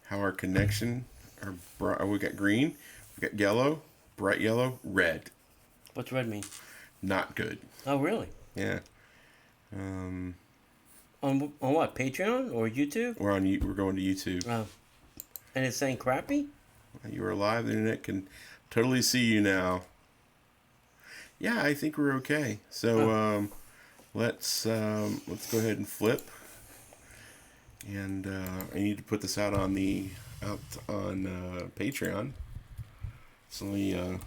how our connection we got green, we got yellow, bright yellow, red. What's red mean? Not good. Oh, really? Yeah. On what? Patreon or YouTube? We're going to YouTube. Oh. And it's saying crappy? You are live. The internet can totally see you now. Yeah, I think we're okay. So let's go ahead and flip. And I need to put this out on Patreon. So let me.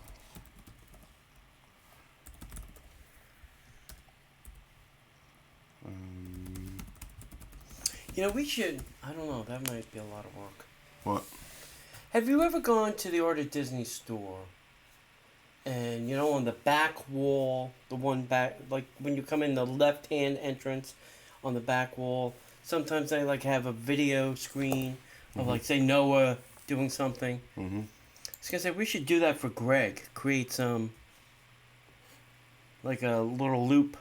We should. I don't know. That might be a lot of work. What? Have you ever gone to the Art of Disney store? And on the back wall, the one back, like when you come in the left-hand entrance, on the back wall, sometimes they have a video screen of say Noah doing something. Mm-hmm. I was gonna say we should do that for Greg. Create some like a little loop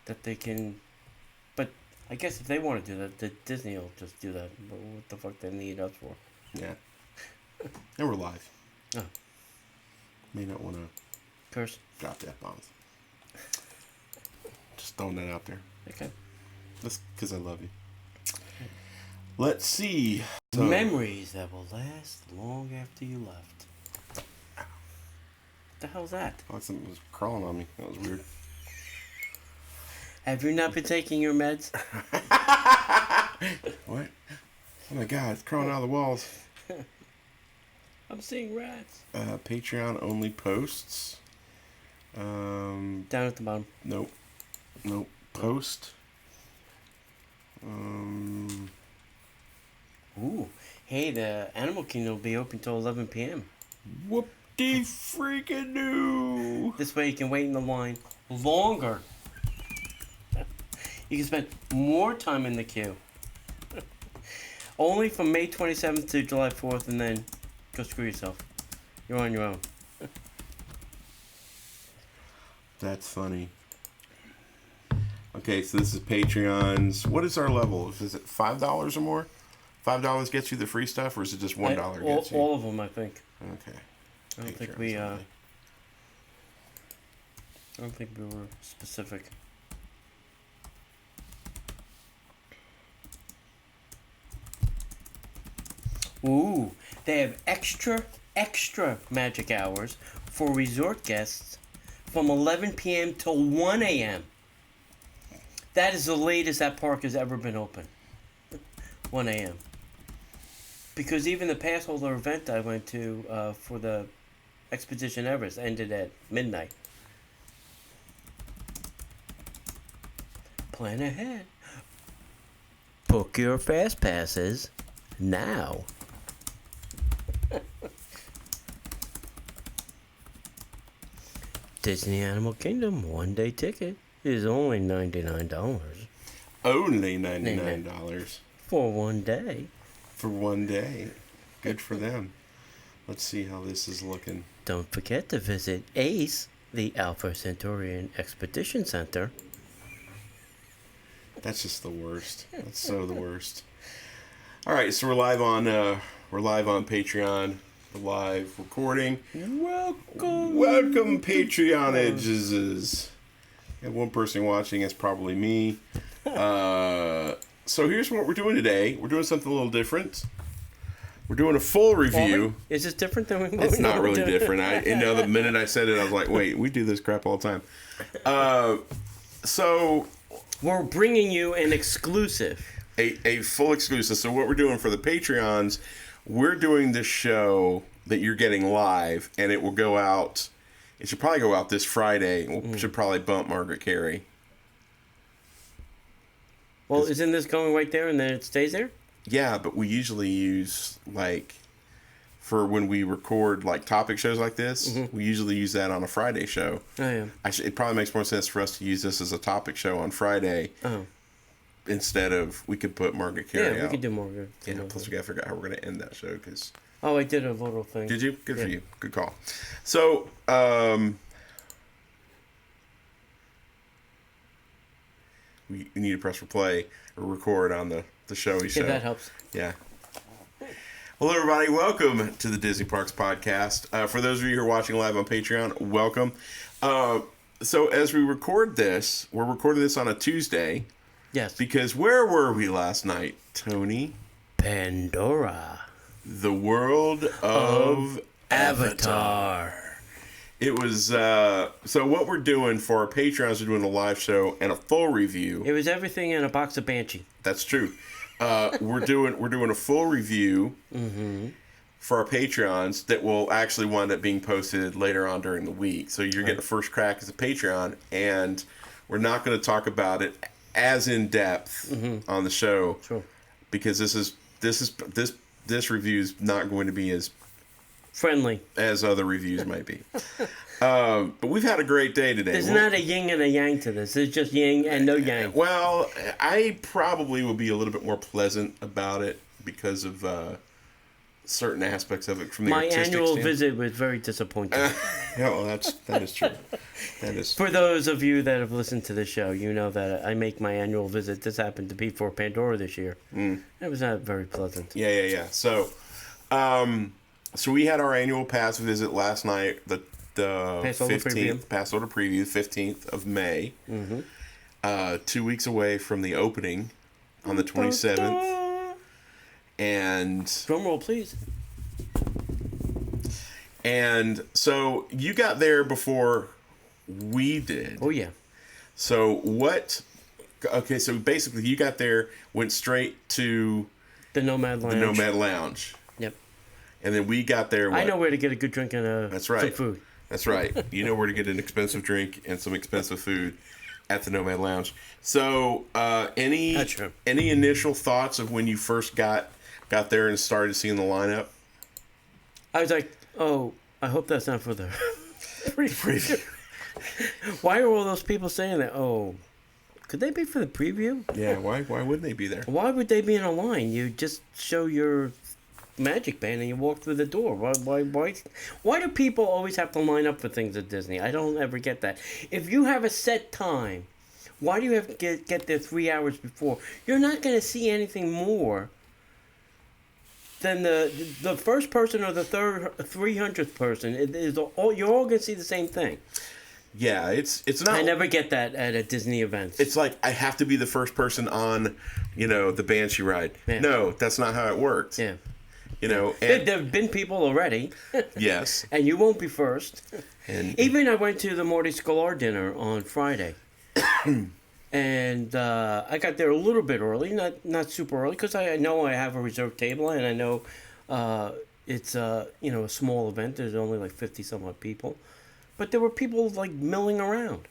that they can. But I guess if they want to do that, the Disney will just do that. But what the fuck they need us for? Yeah. And we're live. Oh. May not want to curse. Drop that bombs. Just throwing that out there. Okay. That's because I love you. Let's see. So, memories that will last long after you left. What the hell's that? Oh, something was crawling on me. That was weird. Have you not been taking your meds? What? Oh my God! It's crawling out of the walls. I'm seeing rats. Patreon only posts. Down at the bottom. Nope. Post. Ooh. Hey, the Animal Kingdom will be open till 11 p.m. Whoop-de freaking do. This way you can wait in the line longer. You can spend more time in the queue. Only from May 27th to July 4th, and then go screw yourself. You're on your own. That's funny. Okay, so this is Patreon's. What is our level? Is it $5 or more? $5 gets you the free stuff, or is it just $1 gets you? All of them, I think. Okay. I don't think we. I don't think we were specific. Ooh, they have extra magic hours for resort guests from 11 p.m. till 1 a.m. That is the latest that park has ever been open. 1 a.m. Because even the pass holder event I went to for the Expedition Everest ended at midnight. Plan ahead. Book your fast passes now. Disney Animal Kingdom one-day ticket is only $99. Only $99. For one day. For one day. Good for them. Let's see how this is looking. Don't forget to visit ACE, the Alpha Centaurian Expedition Center. That's just the worst. That's so the worst. All right, so we're live on Patreon. We're live recording. Welcome, Patreonages. We have one person watching. It's probably me. So here's what we're doing today. We're doing something a little different. We're doing a full review. Is this different than we It's not really different. The minute I said it, I was like, wait, we do this crap all the time. So we're bringing you an exclusive. A full exclusive. So what we're doing for the Patreons, we're doing this show that you're getting live, and it will go out. It should probably go out this Friday. We should probably bump Margaret Carey. Well, isn't this going right there and then it stays there? Yeah, but we usually use, for when we record, topic shows like this, we usually use that on a Friday show. Oh, yeah. It probably makes more sense for us to use this as a topic show on Friday. Oh. Instead of, we could put Margaret Carey out. Yeah, we could do Margaret. Yeah, plus we got to figure out how we're going to end that show, because... Oh, I did a little thing. Did you? Good for you. Good call. So, we need to press replay or record on the showy show. Yeah, that helps. Yeah. Hello, everybody. Welcome to the Disney Parks Podcast. For those of you who are watching live on Patreon, welcome. So as we record this, we're recording this on a Tuesday. Yes. Because where were we last night, Tony? Pandora. The world of Avatar. It was, so what we're doing for our Patreons, we're doing a live show and a full review. It was everything in a box of Banshee. That's true. We're doing a full review for our Patreons that will actually wind up being posted later on during the week. So you're getting the first crack as a Patreon, and we're not going to talk about it as in depth on the show, because this review is not going to be as friendly as other reviews might be. But we've had a great day today. There's not a yin and a yang to this. It's just yin and no yang. Well, I probably will be a little bit more pleasant about it because of certain aspects of it from the artistic My annual standpoint. visit was very disappointing. Yeah, well, that is true. That is. For those of you that have listened to the show, you know that I make my annual visit. This happened to be for Pandora this year. It was not very pleasant. Yeah. So we had our annual pass visit last night, the 15th, Pass Order Preview, 15th of May. 2 weeks away from the opening on the 27th. And drum roll, please. And so you got there before we did. Oh yeah. So what? Okay, so basically you got there, went straight to the Nomad Lounge. Yep. And then we got there. I know where to get a good drink and That's right. some food. That's right. You know where to get an expensive drink and some expensive food at the Nomad Lounge. So any initial thoughts of when you first got there and started seeing the lineup? I was like, oh, I hope that's not for the preview. Why are all those people saying that? Oh, could they be for the preview? Yeah, why wouldn't they be there? Why would they be in a line? You just show your magic band and you walk through the door. Why do people always have to line up for things at Disney? I don't ever get that. If you have a set time, why do you have to get there 3 hours before? You're not going to see anything more than the first person or the 300th person. You're all going to see the same thing. Yeah, it's not. I never get that at a Disney event. It's like I have to be the first person on, the Banshee ride. Yeah. No, that's not how it works. Yeah. And there have been people already. Yes. And you won't be first. And even I went to the Marty Sklar dinner on Friday. And I got there a little bit early, not super early, because I know I have a reserved table, and I know it's a small event. There's only like 50 some odd people, but there were people like milling around.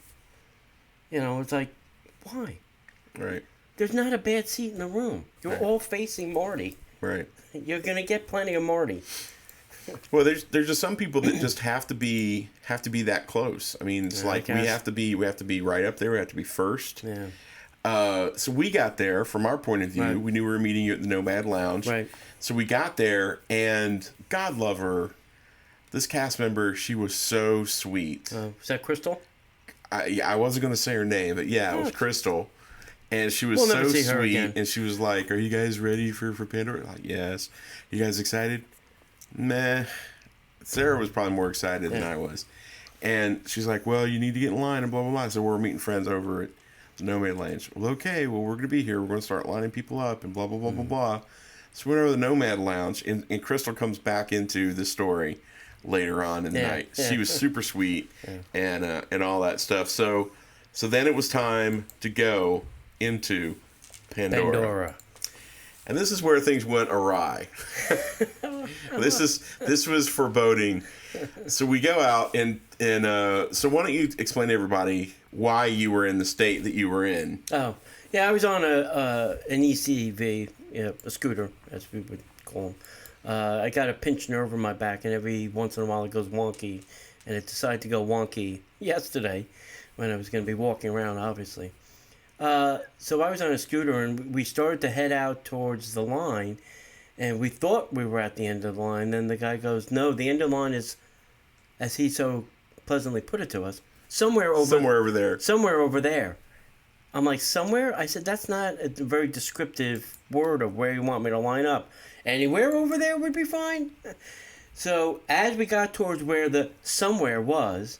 It's like, why? Right. There's not a bad seat in the room. You're all facing Marty. Right. You're gonna get plenty of Marty. Well, there's just some people that just have to be that close. I mean, it's like we have to be right up there. We have to be first. Yeah. So we got there from our point of view. Right. We knew we were meeting you at the Nomad Lounge. Right. So we got there, and God love her, this cast member, she was so sweet. Is that Crystal? I wasn't going to say her name, but yeah, it was Crystal. And she was so sweet, and she was like, "Are you guys ready for Pandora?" Like, yes. You guys excited? Meh. Sarah was probably more excited than I was. And she's like, well, you need to get in line and blah, blah, blah. So we're meeting friends over at the Nomad Lounge. Well, okay, we're going to be here. We're going to start lining people up and blah, blah, blah, blah, blah. So we went over to the Nomad Lounge, and Crystal comes back into the story later on in the night. She was super sweet and all that stuff. So then it was time to go into Pandora. And this is where things went awry. This was foreboding. So we go out and so why don't you explain to everybody why you were in the state that you were in? Oh, yeah, I was on an ECV, a scooter, as we would call them. I got a pinched nerve in my back, and every once in a while it goes wonky, and it decided to go wonky yesterday when I was going to be walking around, obviously. So I was on a scooter, and we started to head out towards the line, and we thought we were at the end of the line. Then the guy goes, no, the end of the line is, as he so pleasantly put it to us, somewhere over there. I'm like, somewhere? I said, that's not a very descriptive word of where you want me to line up. Anywhere over there would be fine. So as we got towards where the somewhere was,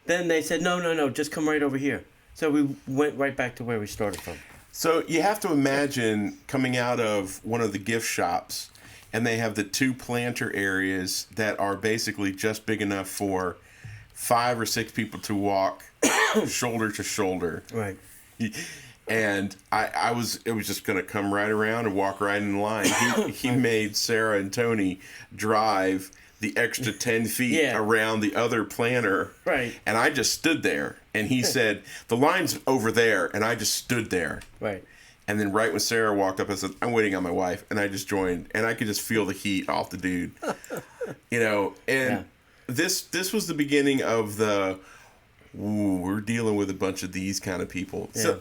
then they said, no, just come right over here. So we went right back to where we started from. So you have to imagine coming out of one of the gift shops, and they have the 2 planter areas that are basically just big enough for 5 or 6 people to walk shoulder to shoulder. Right. And it was just going to come right around and walk right in line. He made Sarah and Tony drive the extra 10 feet around the other planter. Right. And I just stood there. And he said, the line's over there. And I just stood there. Right. And then right when Sarah walked up, I said, I'm waiting on my wife. And I just joined. And I could just feel the heat off the dude. And this was the beginning of the, we're dealing with a bunch of these kind of people. Yeah. So,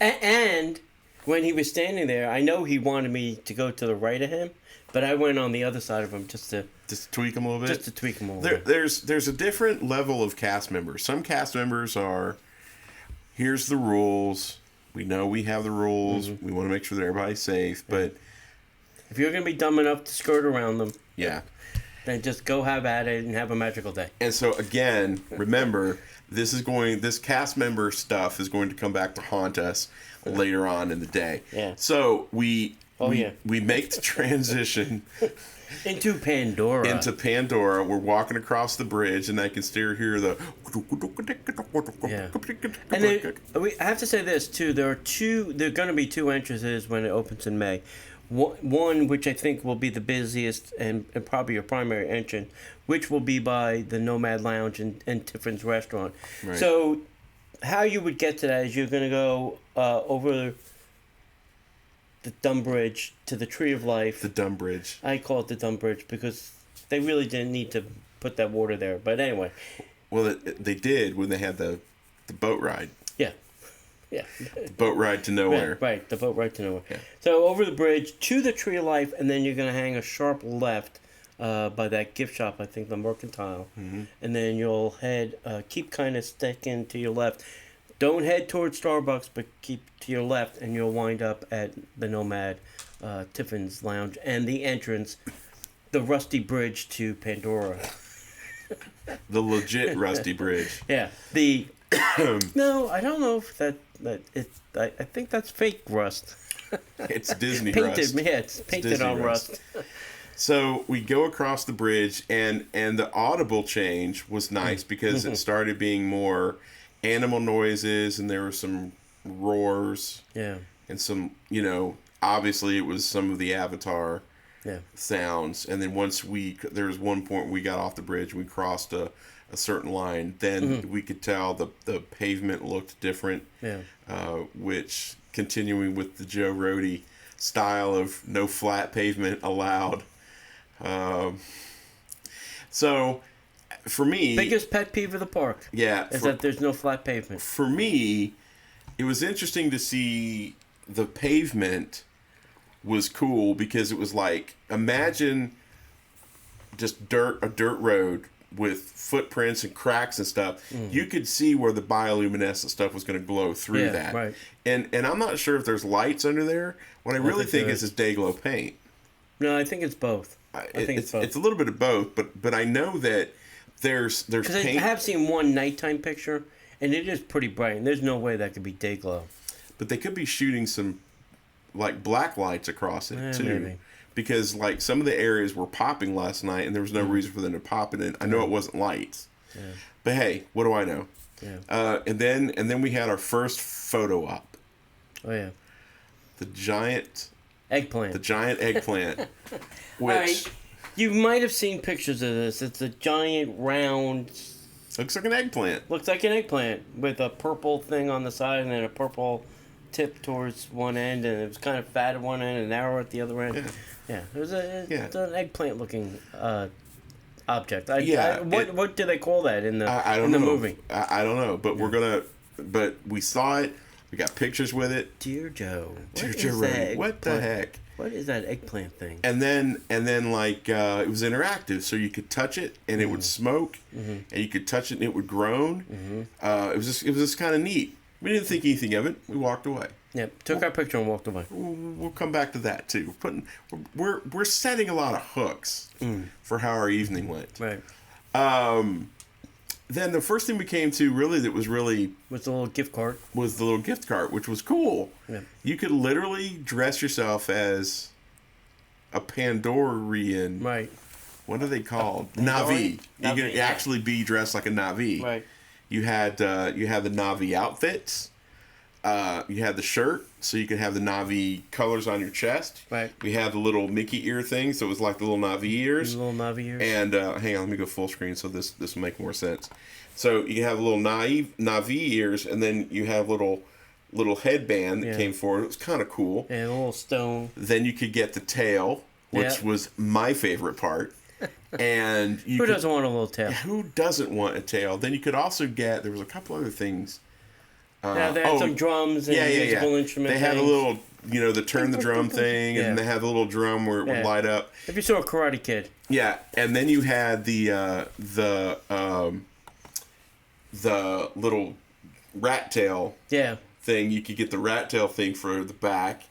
and when he was standing there, I know he wanted me to go to the right of him, but I went on the other side of him just to tweak him a little bit. Just to tweak him a little bit. There's a different level of cast members. Some cast members are, here's the rules. We know we have the rules. Mm-hmm. We want to make sure that everybody's safe. But if you're gonna be dumb enough to skirt around them, then just go have at it and have a magical day. And so again, remember, this cast member stuff is going to come back to haunt us later on in the day. Yeah. So we make the transition into Pandora. We're walking across the bridge, and I can still hear the. Yeah. And then, I have to say this too. There are going to be 2 entrances when it opens in May. One, which I think will be the busiest and probably your primary entrance, which will be by the Nomad Lounge and Tiffin's Restaurant. Right. So, how you would get to that is you're going to go over the Dumb Bridge to the Tree of Life. The Dumb Bridge. I call it the Dumb Bridge because they really didn't need to put that water there. But anyway. Well, they did when they had the boat ride. Yeah. Yeah. Boat ride to nowhere. Right, the boat ride to nowhere. Yeah. So over the bridge to the Tree of Life, and then you're going to hang a sharp left by that gift shop, I think, the Mercantile. Mm-hmm. And then you'll keep kind of sticking to your left. Don't head towards Starbucks, but keep to your left, and you'll wind up at the Nomad Tiffin's Lounge and the entrance, the Rusty Bridge to Pandora. The legit Rusty Bridge. Yeah. No, I don't know if I think that's fake rust. It's Disney painted, rust. Yeah, it's painted on rust. So we go across the bridge, and the audible change was nice because it started being more animal noises, and there were some roars. Yeah. And some, obviously it was some of the Avatar sounds. And then there was one point we got off the bridge, we crossed a certain line, then we could tell the pavement looked different. Yeah. Which, continuing with the Joe Rohde style of no flat pavement allowed. So, for me... Biggest pet peeve of the park. Yeah. Is that there's no flat pavement. For me, it was interesting to see the pavement was cool because it was like, imagine just a dirt road with footprints and cracks and stuff. You could see where the bioluminescent stuff was going to glow through that. Right. And I'm not sure if there's lights under there. What I really think is day-glow paint. No, I think it's both. I think it's both. It's a little bit of both, but I know that there's paint. Because I have seen one nighttime picture, and it is pretty bright, and there's no way that could be day-glow. But they could be shooting some black lights across it too. Maybe. Because some of the areas were popping last night, and there was no reason for them to pop it in. I know it wasn't lights, but hey, what do I know? Yeah. And then we had our first photo op. Oh yeah. The giant eggplant. Which right. You might have seen pictures of this. It's a giant round. Looks like an eggplant. Looks like an eggplant with a purple thing on the side and then a purple tip towards one end, and it was kind of fat at one end and narrow at the other end. Yeah. It was an eggplant looking object. What do they call that in the movie? I don't know, but we saw it. We got pictures with it. Dear Joe. What the heck? What is that eggplant thing? And then it was interactive, so you could touch it and it would smoke, and you could touch it and it would groan. It was just kind of neat. We didn't think anything of it. We walked away. Yep. Took our picture and walked away. We'll come back to that too. We're setting a lot of hooks for how our evening went. Right. Then the first thing we came to was the little gift cart. Was the little gift cart, which was cool. Yeah. You could literally dress yourself as a Pandorian. Right. What are they called? Navi. You could actually be dressed like a Navi. Right. You had the Navi outfits. You had the shirt, so you could have the Navi colors on your chest. Right. We had the little Mickey ear thing, so it was like the little Navi ears. The little Navi ears. And hang on, let me go full screen so this will make more sense. So you have little Navi ears, and then you have little headband that came forward. It was kind of cool. And a little stone. Then you could get the tail, which was my favorite part. And who doesn't want a little tail? Who doesn't want a tail? Then you could also get. There was a couple other things. They had some drums and musical instruments. They had a little, the turn the drum thing, and they had the little drum where it would light up. If you saw a Karate Kid. Yeah, and then you had the little rat tail. Thing. You could get the rat tail thing for the back.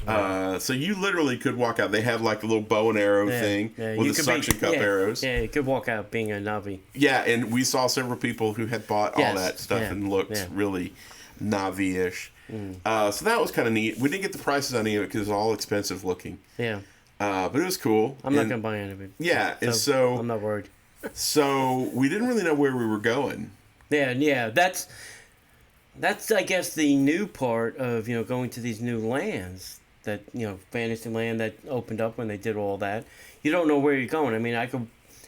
So you literally could walk out. They had like a little bow and arrow thing with the suction cup arrows. Yeah, you could walk out being a Navi. Yeah, and we saw several people who had bought all that stuff and looked really Navi-ish. So that was kind of neat. We didn't get the prices on any of it because it was all expensive looking. Yeah. But it was cool. I'm not going to buy any of it. Yeah, and so... I'm not worried. So we didn't really know where we were going. Yeah, that's I guess the new part of, going to these new lands. That, Fantasyland that opened up when they did all that. You don't know where you're going. I mean,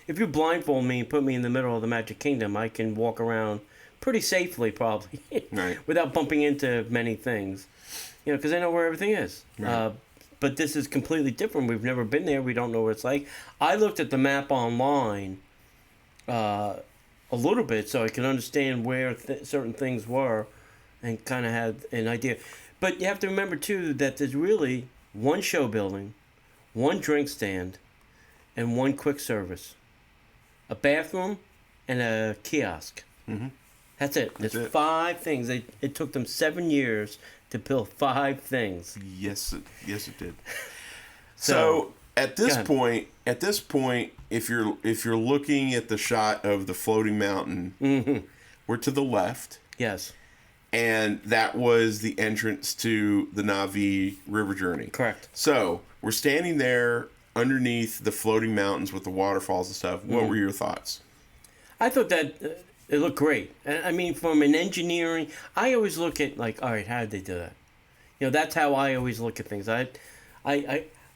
if you blindfold me and put me in the middle of the Magic Kingdom, I can walk around pretty safely, probably, right, without bumping into many things, because I know where everything is. Right. But this is completely different. We've never been there. We don't know what it's like. I looked at the map online a little bit so I could understand where certain things were and kind of had an idea. But you have to remember, too, that there's really one show building, one drink stand, and one quick service. A bathroom and a kiosk. Mm-hmm. That's it. There's 5 things. It took them 7 years to build 5 things. Yes, it did. So at this point, if you're looking at the shot of the floating mountain, we're to the left. Yes. And that was the entrance to the Navi River Journey. Correct. So we're standing there underneath the floating mountains with the waterfalls and stuff. What were your thoughts? I thought that it looked great. I mean, from an engineering, I always look at all right, how did they do that? That's how I always look at things. I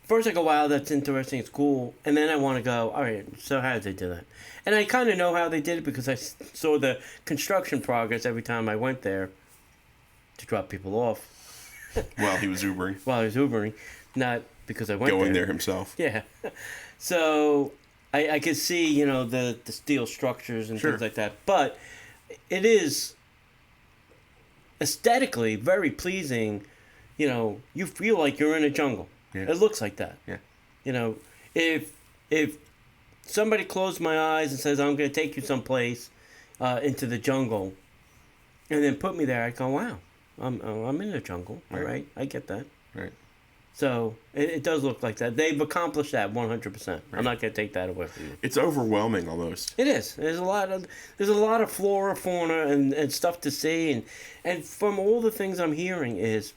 first I go, wow, that's interesting, it's cool, and then I want to go, all right, so how did they do that? And I kind of know how they did it because I saw the construction progress every time I went there. To drop people off. While he was Ubering. Not because I went going there himself. Yeah. So I could see, the steel structures and things like that. But it is aesthetically very pleasing. You feel like you're in a jungle. Yeah. It looks like that. Yeah. If somebody closed my eyes and says, I'm going to take you someplace into the jungle and then put me there, I'd go, wow. I'm in the jungle, all right? I get that. Right. So it does look like that. They've accomplished that 100%. Right. I'm not going to take that away from you. It's overwhelming almost. It is. There's a lot of flora, fauna, and stuff to see, and from all the things I'm hearing is,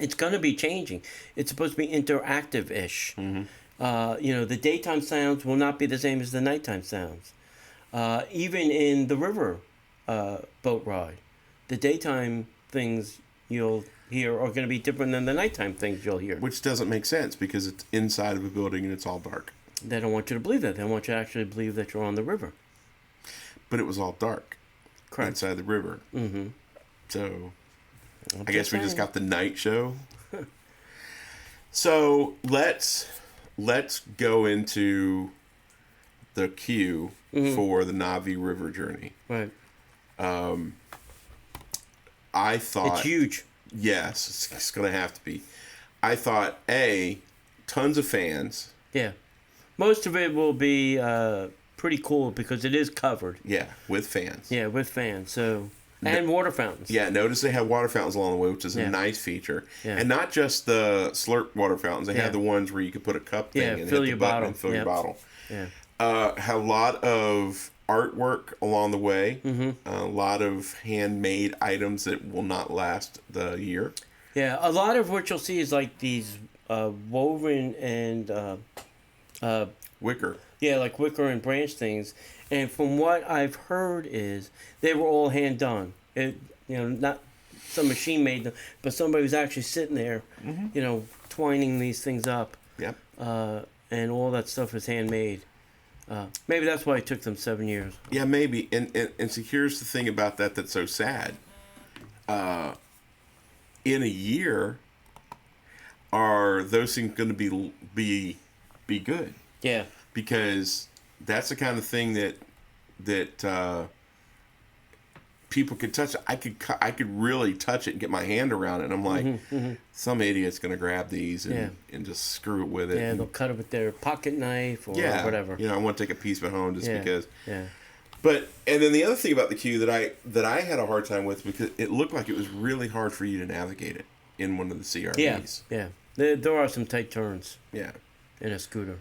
it's going to be changing. It's supposed to be interactive-ish. Mm-hmm. The daytime sounds will not be the same as the nighttime sounds. Even in the river boat ride, the daytime things you'll hear are going to be different than the nighttime things you'll hear. Which doesn't make sense because it's inside of a building and it's all dark. They don't want you to believe that. They want you to actually believe that you're on the river. But it was all dark. Correct. Inside the river. Mm-hmm. So, I guess we just got the night show. So, let's go into the queue for the Navi River Journey. Right. I thought... It's huge. Yes, it's going to have to be. I thought, tons of fans. Yeah. Most of it will be pretty cool because it is covered. Yeah, with fans. Yeah, with fans. So And water fountains. Yeah, notice they have water fountains along the way, which is a nice feature. Yeah. And not just the slurp water fountains. They have the ones where you can put a cup thing and fill hit your the button bottle. and fill your bottle. Yeah. Have a lot of artwork along the way. Mm-hmm. A lot of handmade items that will not last the year. Yeah, a lot of what you'll see is like these woven and wicker. Yeah, like wicker and branch things. And from what I've heard is they were all hand done. Not some machine made them, but somebody was actually sitting there, twining these things up. Yep. And all that stuff is handmade. Maybe that's why it took them 7 years. Yeah, maybe. And so here's the thing about that's so sad. In a year, are those things going to be good? Yeah. Because that's the kind of thing that people could touch. I could really touch it and get my hand around it. And I'm like, some idiot's going to grab these and just screw it with it. Yeah, and they'll cut it with their pocket knife or whatever. I want to take a piece of it home just because. Yeah. And then the other thing about the queue that I had a hard time with, because it looked like it was really hard for you to navigate it in one of the CRVs. Yeah. There are some tight turns. Yeah. In a scooter.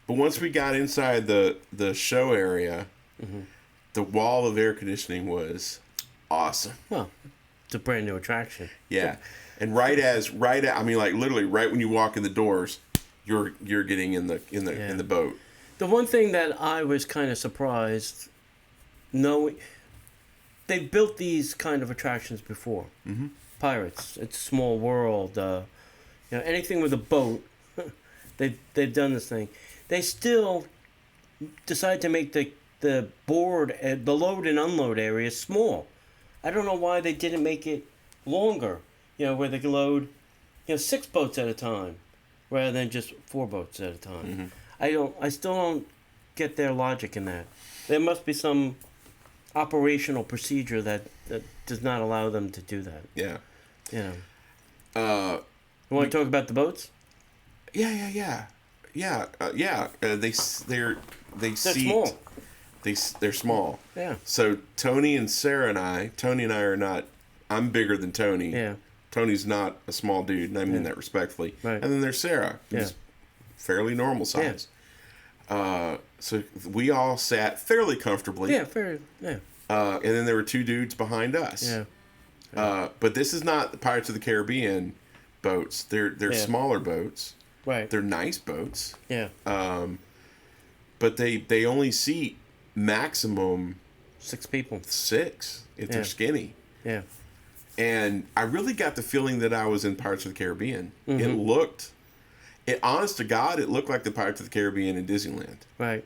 But once we got inside the show area, the wall of air conditioning was awesome. Well, it's a brand new attraction. Yeah. And literally right when you walk in the doors, you're getting in the boat. The one thing that I was kind of surprised, they built these kind of attractions before. Mm-hmm. Pirates, It's a Small World, anything with a boat, they've done this thing. They still decided to make the board, the load and unload area small. I don't know why they didn't make it longer, where they can load, 6 boats at a time, rather than just 4 boats at a time. Mm-hmm. I still don't get their logic in that. There must be some operational procedure that does not allow them to do that. Yeah. You want to talk about the boats? Yeah. They're small. They're small. Yeah. So Tony and I are not. I'm bigger than Tony. Yeah. Tony's not a small dude, and I mean that respectfully. Right. And then there's Sarah, who's fairly normal size. Yeah. So we all sat fairly comfortably. Yeah, fairly. Yeah. And then there were 2 dudes behind us. Yeah. But this is not the Pirates of the Caribbean boats. They're smaller boats. Right. They're nice boats. Yeah. But they only seat maximum 6 people. 6 if they're skinny. Yeah. And I really got the feeling that I was in Pirates of the Caribbean. Mm-hmm. Honest to God, it looked like the Pirates of the Caribbean in Disneyland. Right.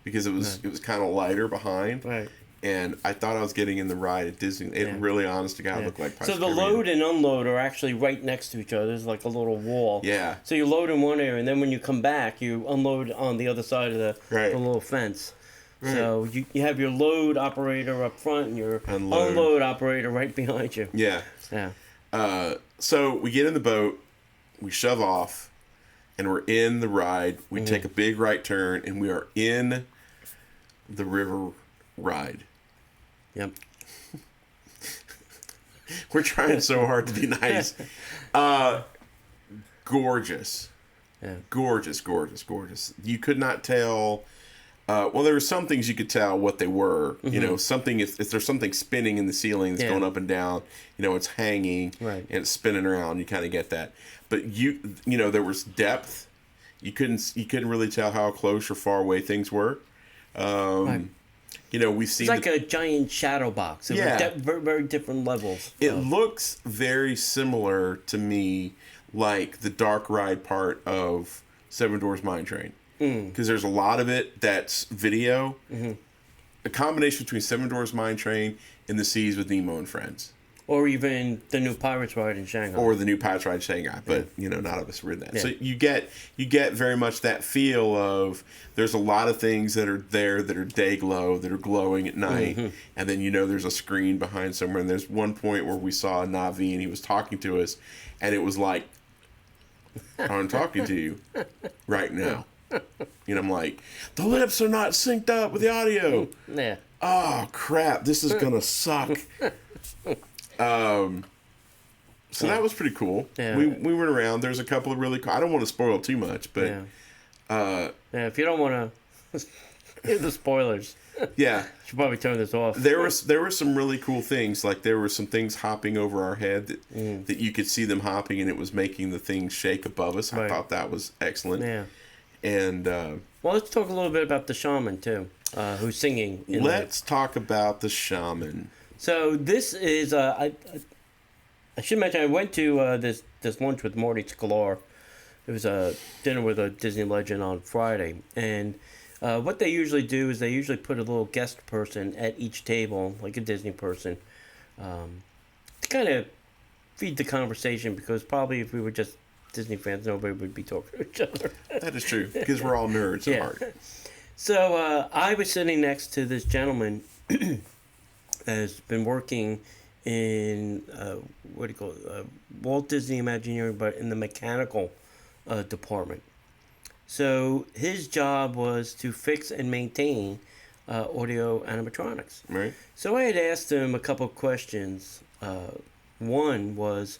Because it was kind of lighter behind. Right. And I thought I was getting in the ride at Disney. It really, honest to God, looked like Pirates So of the the Caribbean. load and unload are actually right next to each other. There's like a little wall. Yeah. So you load in one area, and then when you come back, you unload on the other side of the little fence. Right. So you have your load operator up front and your unload operator right behind you. Yeah. Yeah. So we get in the boat, we shove off, and we're in the ride. We take a big right turn, and we are in the river ride. Yep. We're trying so hard to be nice. Gorgeous. Yeah. Gorgeous. You could not tell. Well, there were some things you could tell what they were. Mm-hmm. Something if there's something spinning in the ceiling that's going up and down, it's hanging and it's spinning around. You kind of get that. But there was depth. You couldn't really tell how close or far away things were. Right. We've seen it's like a giant shadow box. Very, very different levels. It looks very similar to me, like the dark ride part of Seven Dwarfs Mine Train. Because there's a lot of it that's video. Mm-hmm. A combination between Seven Dwarfs Mine Train and The Seas with Nemo and Friends. Or even the new Pirates ride in Shanghai. But none of us read that. Yeah. So you get very much that feel of there's a lot of things that are there that are day glow, that are glowing at night, and then there's a screen behind somewhere. And there's one point where we saw Na'vi and he was talking to us, and it was like, I'm talking to you right now. And I'm like, the lips are not synced up with the audio. Yeah. Oh, crap. This is going to suck. So that was pretty cool. Yeah. We went around. There's a couple of really cool... I don't want to spoil too much, but... Yeah, if you don't want to hear the spoilers, yeah, you should probably turn this off. there were some really cool things. Like there were some things hopping over our head that you could see them hopping, and it was making the things shake above us. I thought that was excellent. Yeah. And well, let's talk a little bit about the shaman too, who's singing. Let's talk about the shaman. So this is I should mention I went to this lunch with Marty Sklar. It was a dinner with a Disney legend on Friday, and what they usually do is they usually put a little guest person at each table, like a Disney person, to kind of feed the conversation, because probably if we were just Disney fans, nobody would be talking to each other. That is true, because we're all nerds at heart. So I was sitting next to this gentleman that has been working in, what do you call it, Walt Disney Imagineering, but in the mechanical department. So his job was to fix and maintain audio animatronics. Right. So I had asked him a couple of questions. One was,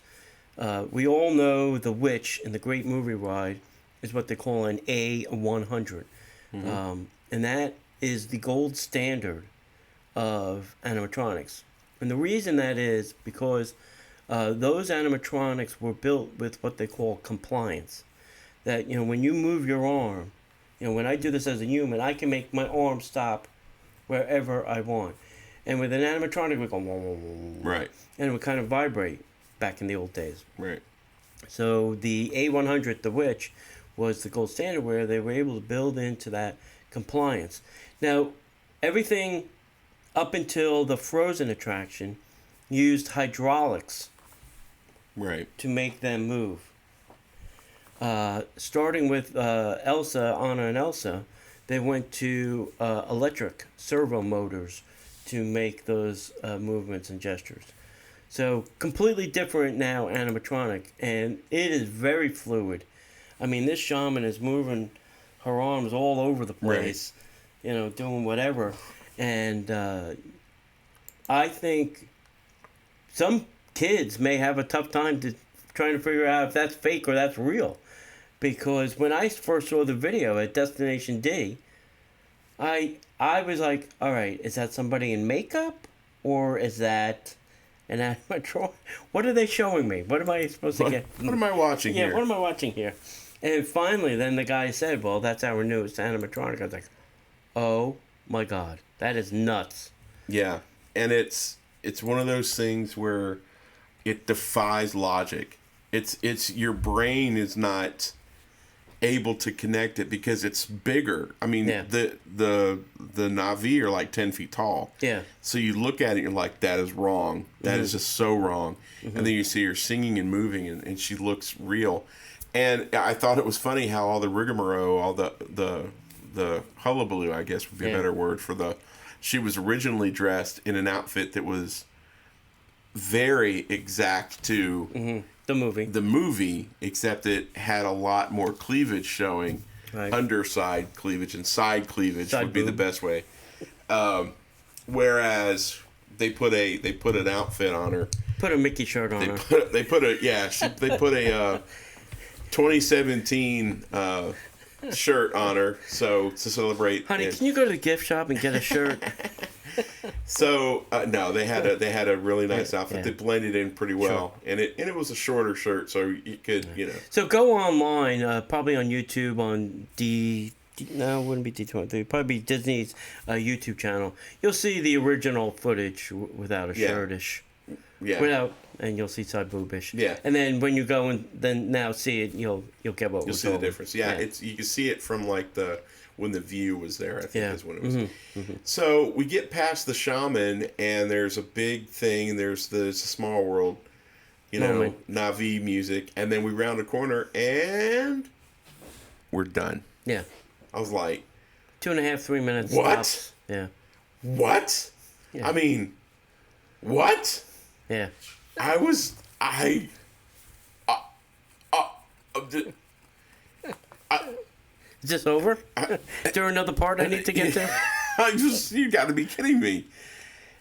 we all know the witch in the Great Movie Ride is what they call an A100. And that is the gold standard of animatronics. And the reason that is because those animatronics were built with what they call compliance. That, when you move your arm, when I do this as a human, I can make my arm stop wherever I want. And with an animatronic, we go, whoa, whoa, whoa, right. And it would kind of vibrate back in the old days. Right. So the A100, the Witch, was the gold standard where they were able to build into that compliance. Now, everything up until the Frozen attraction used hydraulics to make them move. Starting with Elsa, Anna and Elsa, they went to electric servo motors to make those movements and gestures. So completely different now animatronic, and it is very fluid. I mean, this shaman is moving her arms all over the place, doing whatever. And I think some kids may have a tough time trying to figure out if that's fake or that's real. Because when I first saw the video at Destination D, I was like, all right, is that somebody in makeup? Or is that an animatronic? What are they showing me? What am I supposed to get? What am I watching here? Yeah, what am I watching here? And finally, then the guy said, well, that's our newest animatronic. I was like, oh my God, that is nuts. Yeah, and it's one of those things where it defies logic. It's your brain is not able to connect it because it's bigger. I mean, the Na'vi are like 10 feet tall. Yeah. So you look at it, you're like, that is wrong. That is just so wrong. And then you see her singing and moving, and she looks real. And I thought it was funny how all the rigmarole, all the hullabaloo, I guess would be a better word for she was originally dressed in an outfit that was very exact to the movie, except it had a lot more cleavage showing, underside cleavage and side cleavage would be the best way. Whereas they put an outfit on her, put a Mickey shirt on her. They put a 2017 shirt on her, so to celebrate. Honey, can you go to the gift shop and get a shirt? So no, they had a really nice outfit that blended in pretty well, and it was a shorter shirt, so you could So go online, probably on YouTube on no, it wouldn't be D23. It'd probably be Disney's YouTube channel. You'll see the original footage without a shirtish. Yeah. Without, and you'll see side boobish. Yeah. And then when you go and then now see it, you'll get what you'll see the difference. Yeah, you can see it from like when the view was there. I think is when it was. So we get past the shaman, and there's a big thing. There's a small world, Na'vi music, and then we round a corner and we're done. Yeah. I was like, 2.5, 3 minutes. What? Stops. Yeah. What? Yeah. I mean, what? Yeah. Is this over? Is there another part I need to get to? You got to be kidding me.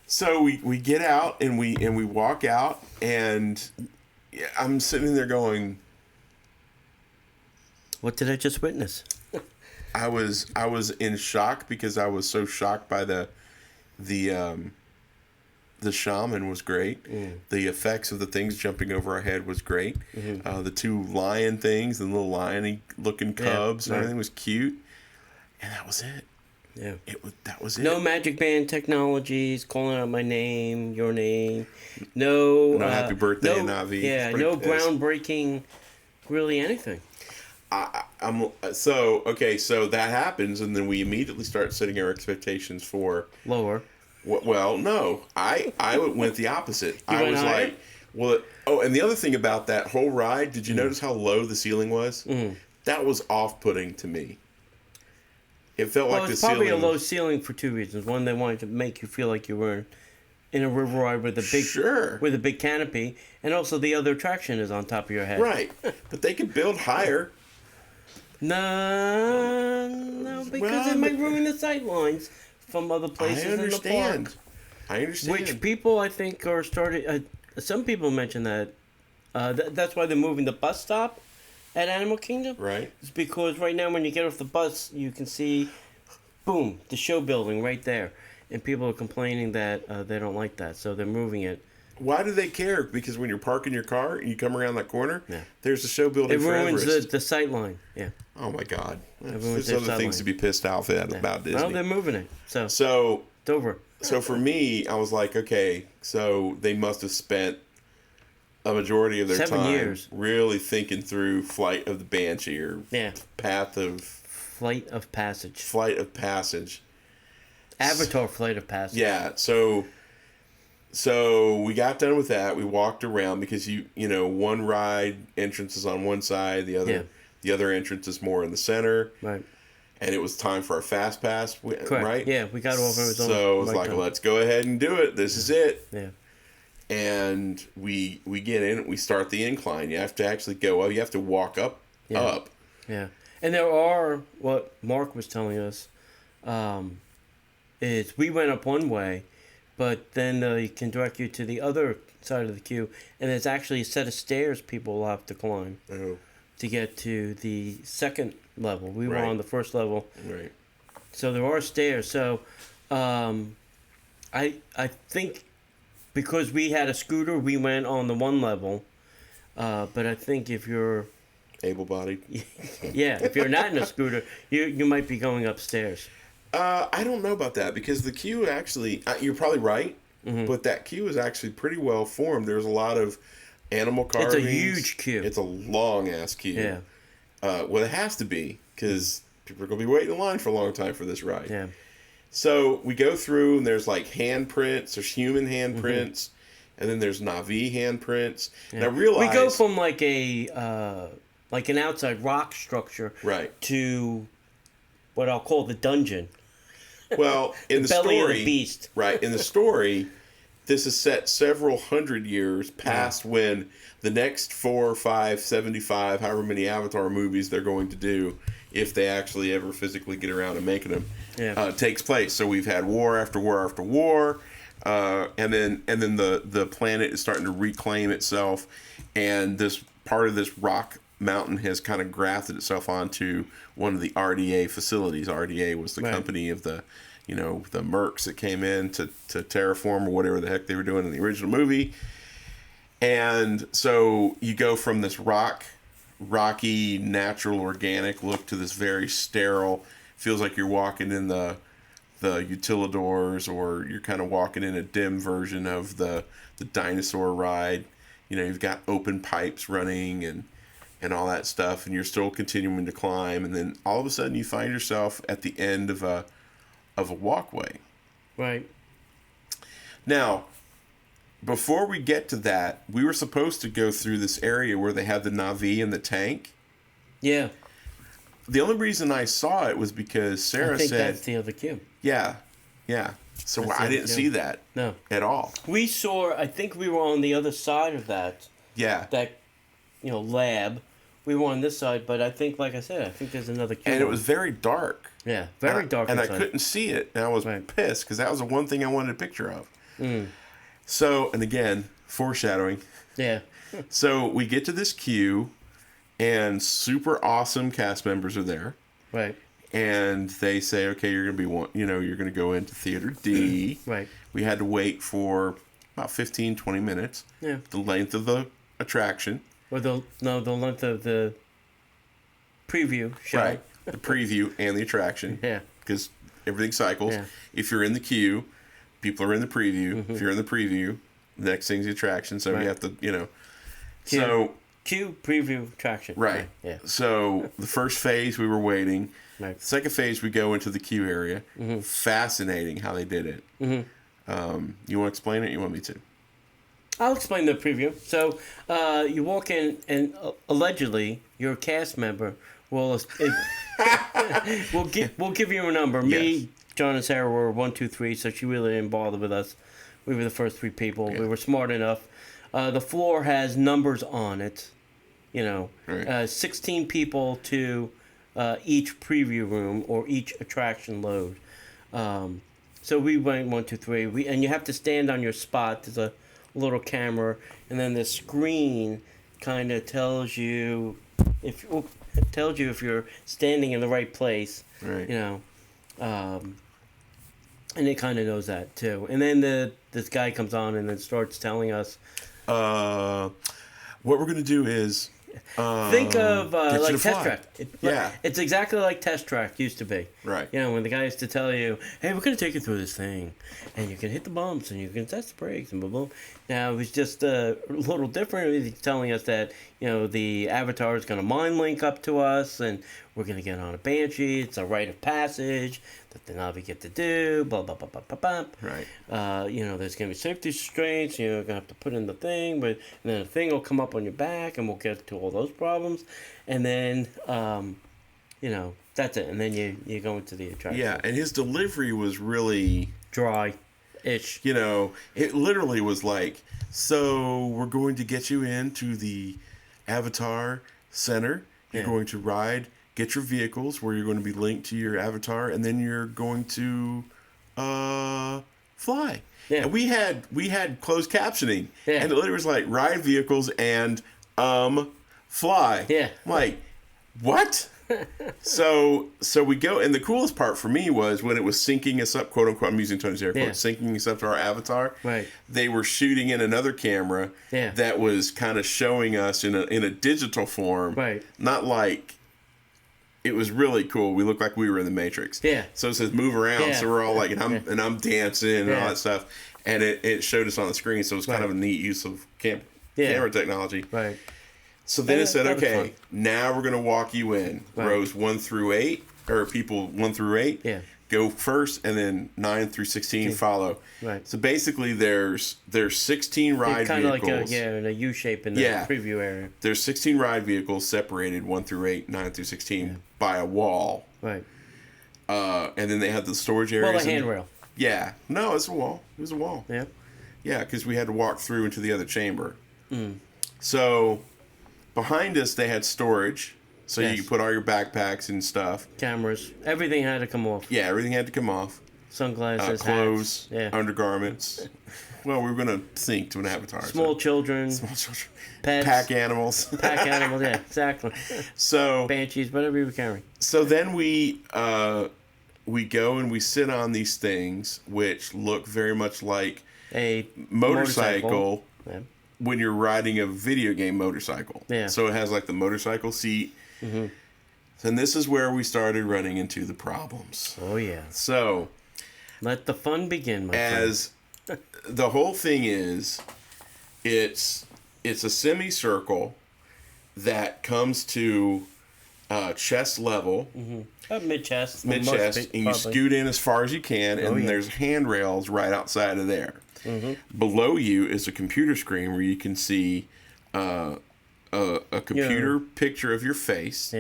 So we get out and we walk out, and I'm sitting there going, what did I just witness? I was in shock because I was so shocked by the shaman was great. The effects of the things jumping over our head was great. The two lion things, the little lion looking cubs, and everything was cute. And that was it. Yeah. That was it. No Magic Band technologies, calling out my name, your name. No happy birthday, Navi. Yeah, no groundbreaking, really anything. So that happens, and then we immediately start setting our expectations for lower. Well, no, I went the opposite. I was higher? like, well, and the other thing about that whole ride, did you notice how low the ceiling was? That was off-putting to me. It felt like the ceiling. Probably a low ceiling for two reasons. One, they wanted to make you feel like you were in a river ride with a big canopy, and also the other attraction is on top of your head. Right, but they could build higher. No, because it might ruin the sight lines from other places in the park. I understand. Which people, I think, are starting. Some people mention that. That's why they're moving the bus stop at Animal Kingdom. Right. It's because right now when you get off the bus, you can see, boom, the show building right there. And people are complaining that they don't like that, so they're moving it. Why do they care? Because when you're parking your car and you come around that corner, there's a show building for Everest. It ruins the sight line. Yeah. Oh my God. There's other things to be pissed off at about Disney. Well, they're moving it. So it's over. So for me, I was like, okay, so they must have spent a majority of their 7 time years really thinking through Flight of the Banshee or Flight of Passage. Avatar Flight of Passage. Yeah, so we got done with that. We walked around because you know one ride entrance is on one side, the other entrance is more in the center. Right. And it was time for our fast pass, Correct. right? Yeah, we got off. So it was like, let's go ahead and do it. This is it. Yeah. And we get in. We start the incline. You have to actually go up. You have to walk up. Yeah. And there are what Mark was telling us. Is we went up one way, but then they can direct you to the other side of the queue, and there's actually a set of stairs people will have to climb to get to the second level. We were on the first level, right? So there are stairs. So, I think because we had a scooter, we went on the one level, but I think if you're able-bodied, if you're not in a scooter, you might be going upstairs. I don't know about that because the queue actually, you're probably right, but that queue is actually pretty well formed. There's a lot of animal carvings. It's a huge queue. It's a long-ass queue. Yeah. Well, it has to be because people are going to be waiting in line for a long time for this ride. Yeah. So we go through and there's like handprints, there's human handprints, and then there's Na'vi handprints. Yeah. And I realize... We go from like an outside rock structure to what I'll call the dungeon. Well, in the belly story, of the beast. Right, in the story, this is set several hundred years past when the next 4, 5, 75, however many Avatar movies they're going to do, if they actually ever physically get around to making them, takes place. So we've had war after war after war, and then the planet is starting to reclaim itself, and this part of this rock mountain has kind of grafted itself onto one of the RDA facilities. RDA was the company of the mercs that came in to terraform or whatever the heck they were doing in the original movie. And so you go from this rocky, natural, organic look to this very sterile, feels like you're walking in the Utilidors, or you're kind of walking in a dim version of the dinosaur ride. You know, you've got open pipes running and all that stuff, and you're still continuing to climb, and then all of a sudden you find yourself at the end of a walkway. Right. Now, before we get to that, we were supposed to go through this area where they had the Na'vi and the tank. Yeah. The only reason I saw it was because Sarah said... that's the other queue. Yeah. So I didn't see that at all. We saw, I think we were on the other side of that. Yeah. That, lab we were on this side, but I think, like I said, I think there's another queue. And it was very dark. Yeah, very dark And inside. I couldn't see it, and I was pissed, because that was the one thing I wanted a picture of. Mm. So, and again, foreshadowing. Yeah. So, we get to this queue, and super awesome cast members are there. Right. And they say, okay, you're going to be you're going to go into Theater D. Right. We had to wait for about 15, 20 minutes. Yeah. The length of the attraction. Or the length of the preview show. Right. The preview and the attraction. Yeah. Because everything cycles. Yeah. If you're in the queue, people are in the preview. Mm-hmm. If you're in the preview, the next thing's the attraction. So Right. you have to, Queue. So... Queue, preview, attraction. Right. Yeah. So the first phase we were waiting. Right. The second phase we go into the queue area. Mm-hmm. Fascinating how they did it. Mm-hmm. You want to explain it? Or you want me to? I'll explain the preview. So you walk in, and allegedly your cast member will we'll give you a number. Yes. Me, John, and Sarah were 1, 2, 3, so she really didn't bother with us. We were the first 3 people. Yeah. We were smart enough. The floor has numbers on it. Right. 16 people to each preview room or each attraction load. So we went 1, 2, 3. And you have to stand on your spot. There's a little camera, and then the screen kind of tells you if you're standing in the right place. Right. And it kind of knows that too. And then this guy comes on and then starts telling us. What we're gonna do is Think of like Test Track. Yeah. It's exactly like Test Track used to be. Right. When the guy used to tell you, hey, we're going to take you through this thing, and you can hit the bumps, and you can test the brakes, and blah, blah. Now, it was just a little different. He's telling us that, the Avatar is going to mind link up to us, and we're going to get on a Banshee. It's a rite of passage that the Na'vi get to do, blah, blah, blah, blah, blah, blah. Right. There's going to be safety restraints. You're going to have to put in the thing, but then the thing will come up on your back, and we'll get to all those problems. And then, that's it. And then you go into the attraction. Yeah, and his delivery was really dry-ish. It literally was like, so we're going to get you into the Avatar Center. You're going to get your vehicles where you're going to be linked to your avatar, and then you're going to fly. Yeah. And we had closed captioning. Yeah. And it literally was like, ride vehicles and fly. Yeah. I'm like, what? So we go, and the coolest part for me was when it was syncing us up, quote unquote, I'm using Tony's air quotes, syncing us up to our avatar. Right. They were shooting in another camera that was kind of showing us in a digital form. Right. Not like, it was really cool. We looked like we were in the Matrix. Yeah. So it says move around. Yeah. So we're all like, and I'm dancing and all that stuff. And it showed us on the screen. So it was kind of a neat use of camera technology. Right. So then it said, that was okay, fun. now we're going to walk you in. Right. Rows 1 through 8, or people 1 through 8. Yeah. Go first, and then 9 through 16 follow. Right. So basically, there's 16 ride kind of vehicles. like in a U shape in the preview area. There's 16 ride vehicles separated 1 through 8, 9 through 16 by a wall. Right. And then they had the storage areas. Well, a handrail. Yeah. No, it's a wall. It was a wall. Yeah. Yeah, because we had to walk through into the other chamber. Mm. So behind us, they had storage. So you could put all your backpacks and stuff. Cameras. Everything had to come off. Yeah, everything had to come off. Sunglasses, clothes, hats. Undergarments. Well, we were going to sync to an avatar. Small children. Pets. Pack animals. Pack animals, yeah, exactly. So Banshees, whatever you were carrying. So then we go and we sit on these things, which look very much like a motorcycle. Yeah. When you're riding a video game motorcycle. Yeah. So it has like the motorcycle seat. Mm-hmm. And this is where we started running into the problems. Oh, yeah. So let the fun begin, my friend. The whole thing is, it's a semicircle that comes to chest level. Mm-hmm. About mid-chest. Mid-chest. And you scoot in as far as you can. And there's handrails right outside of there. Mm-hmm. Below you is a computer screen where you can see a computer picture of your face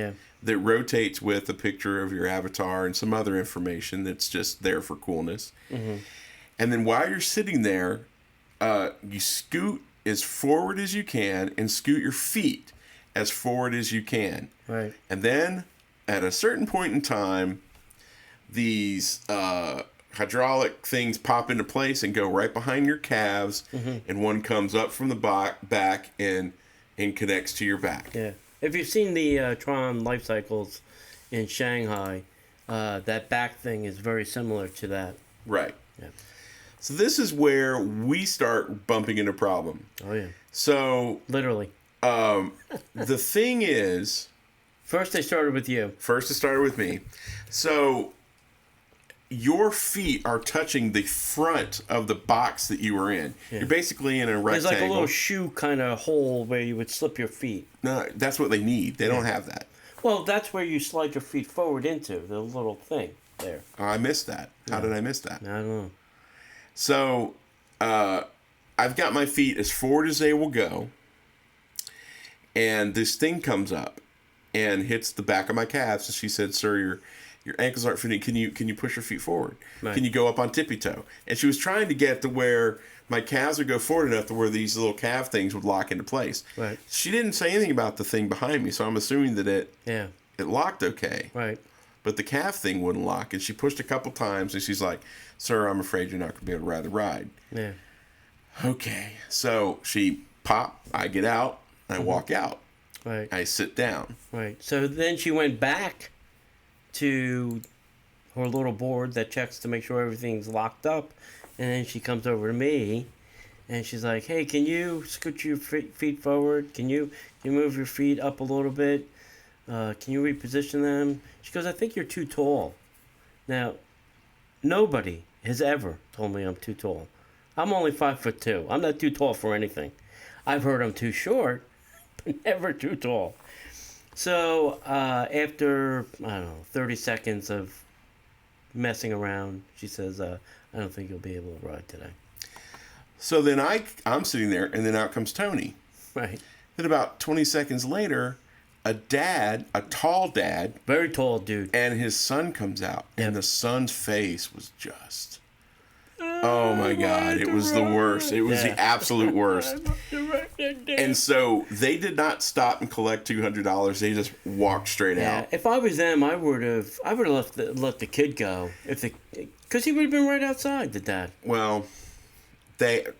that rotates with a picture of your avatar and some other information that's just there for coolness. Mm-hmm. And then while you're sitting there, you scoot as forward as you can and scoot your feet as forward as you can. Right. And then, at a certain point in time, these hydraulic things pop into place and go right behind your calves, and one comes up from the back and connects to your back. Yeah. If you've seen the Tron life cycles in Shanghai, that back thing is very similar to that. Right. Yeah. So this is where we start bumping into a problem. Oh, yeah. So Literally. the thing is... First they started with you. First it started with me. So your feet are touching the front of the box that you were in. Yeah. You're basically in a rectangle. There's like a little shoe kind of hole where you would slip your feet. No, that's what they need. They don't have that. Well, that's where you slide your feet forward into, the little thing there. I missed that. How did I miss that? I don't know. So I've got my feet as forward as they will go. And this thing comes up and hits the back of my calves. And she said, "Sir, your ankles aren't fitting. Can you push your feet forward? Right. Can you go up on tippy toe?" And she was trying to get to where my calves would go forward enough to where these little calf things would lock into place. Right. She didn't say anything about the thing behind me, so I'm assuming that it locked okay. Right. But the calf thing wouldn't lock, and she pushed a couple times, and she's like, "Sir, I'm afraid you're not going to be able to ride the ride." Yeah. Okay. So she pop, I get out, I walk out. Right. I sit down. Right. So then she went back to her little board that checks to make sure everything's locked up, and then she comes over to me, and she's like, "Hey, can you scoot your feet forward? Can you move your feet up a little bit? Can you reposition them?" She goes, "I think you're too tall." Now, nobody has ever told me I'm too tall. I'm only 5'2". I'm not too tall for anything. I've heard I'm too short, but never too tall. So after, I don't know, 30 seconds of messing around, she says, "I don't think you'll be able to ride today." So then I'm sitting there, and then out comes Tony. Right. Then about 20 seconds later, a tall dad. Very tall dude. And his son comes out, and the son's face was just... Oh my God, it was the worst. It was the absolute worst. And so they did not stop and collect $200. They just walked straight out. If I was them, I would have let the kid go, because he would have been right outside, the dad. Well, the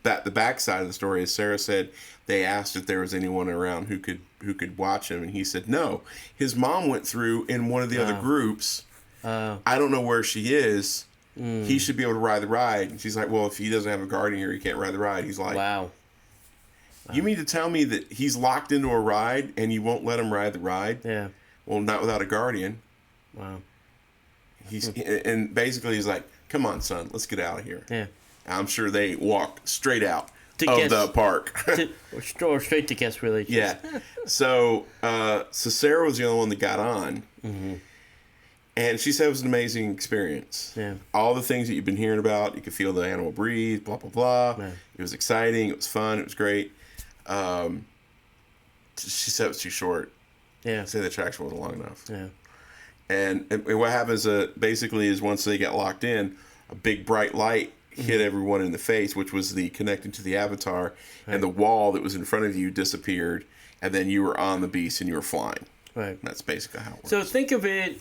backside of the story, as Sarah said, they asked if there was anyone around who could watch him, and he said no. His mom went through in one of the other groups. I don't know where she is. He should be able to ride the ride. And she's like, "Well, if he doesn't have a guardian here, he can't ride the ride." He's like, Wow. You mean to tell me that he's locked into a ride and you won't let him ride the ride? Yeah. Well, not without a guardian. Wow. And basically he's like, "Come on, son, let's get out of here." Yeah. I'm sure they walked straight out of the park. Or straight to guest relations. Yeah. So Sarah was the only one that got on. Mm-hmm. And she said it was an amazing experience. Yeah. All the things that you've been hearing about, you could feel the animal breathe, blah, blah, blah. Yeah. It was exciting. It was fun. It was great. She said it was too short. Yeah. She said the attraction wasn't long enough. Yeah. And what happens basically is once they get locked in, a big bright light hit everyone in the face, which was the connecting to the avatar, and the wall that was in front of you disappeared, and then you were on the beast and you were flying. Right. That's basically how it works. So think of it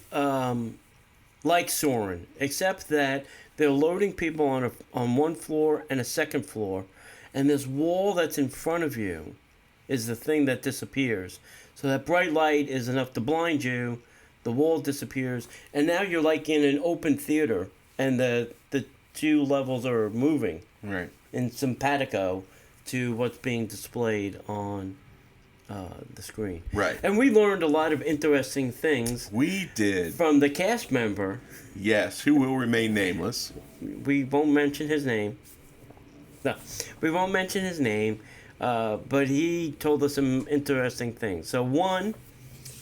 like Soarin', except that they're loading people on one floor and a second floor, and this wall that's in front of you is the thing that disappears. So that bright light is enough to blind you, the wall disappears, and now you're like in an open theater, and the two levels are moving. Right. In simpatico to what's being displayed on the screen. Right. And we learned a lot of interesting things. We did. From the cast member. Yes, who will remain nameless. We won't mention his name. No, we won't mention his name, but he told us some interesting things. So one,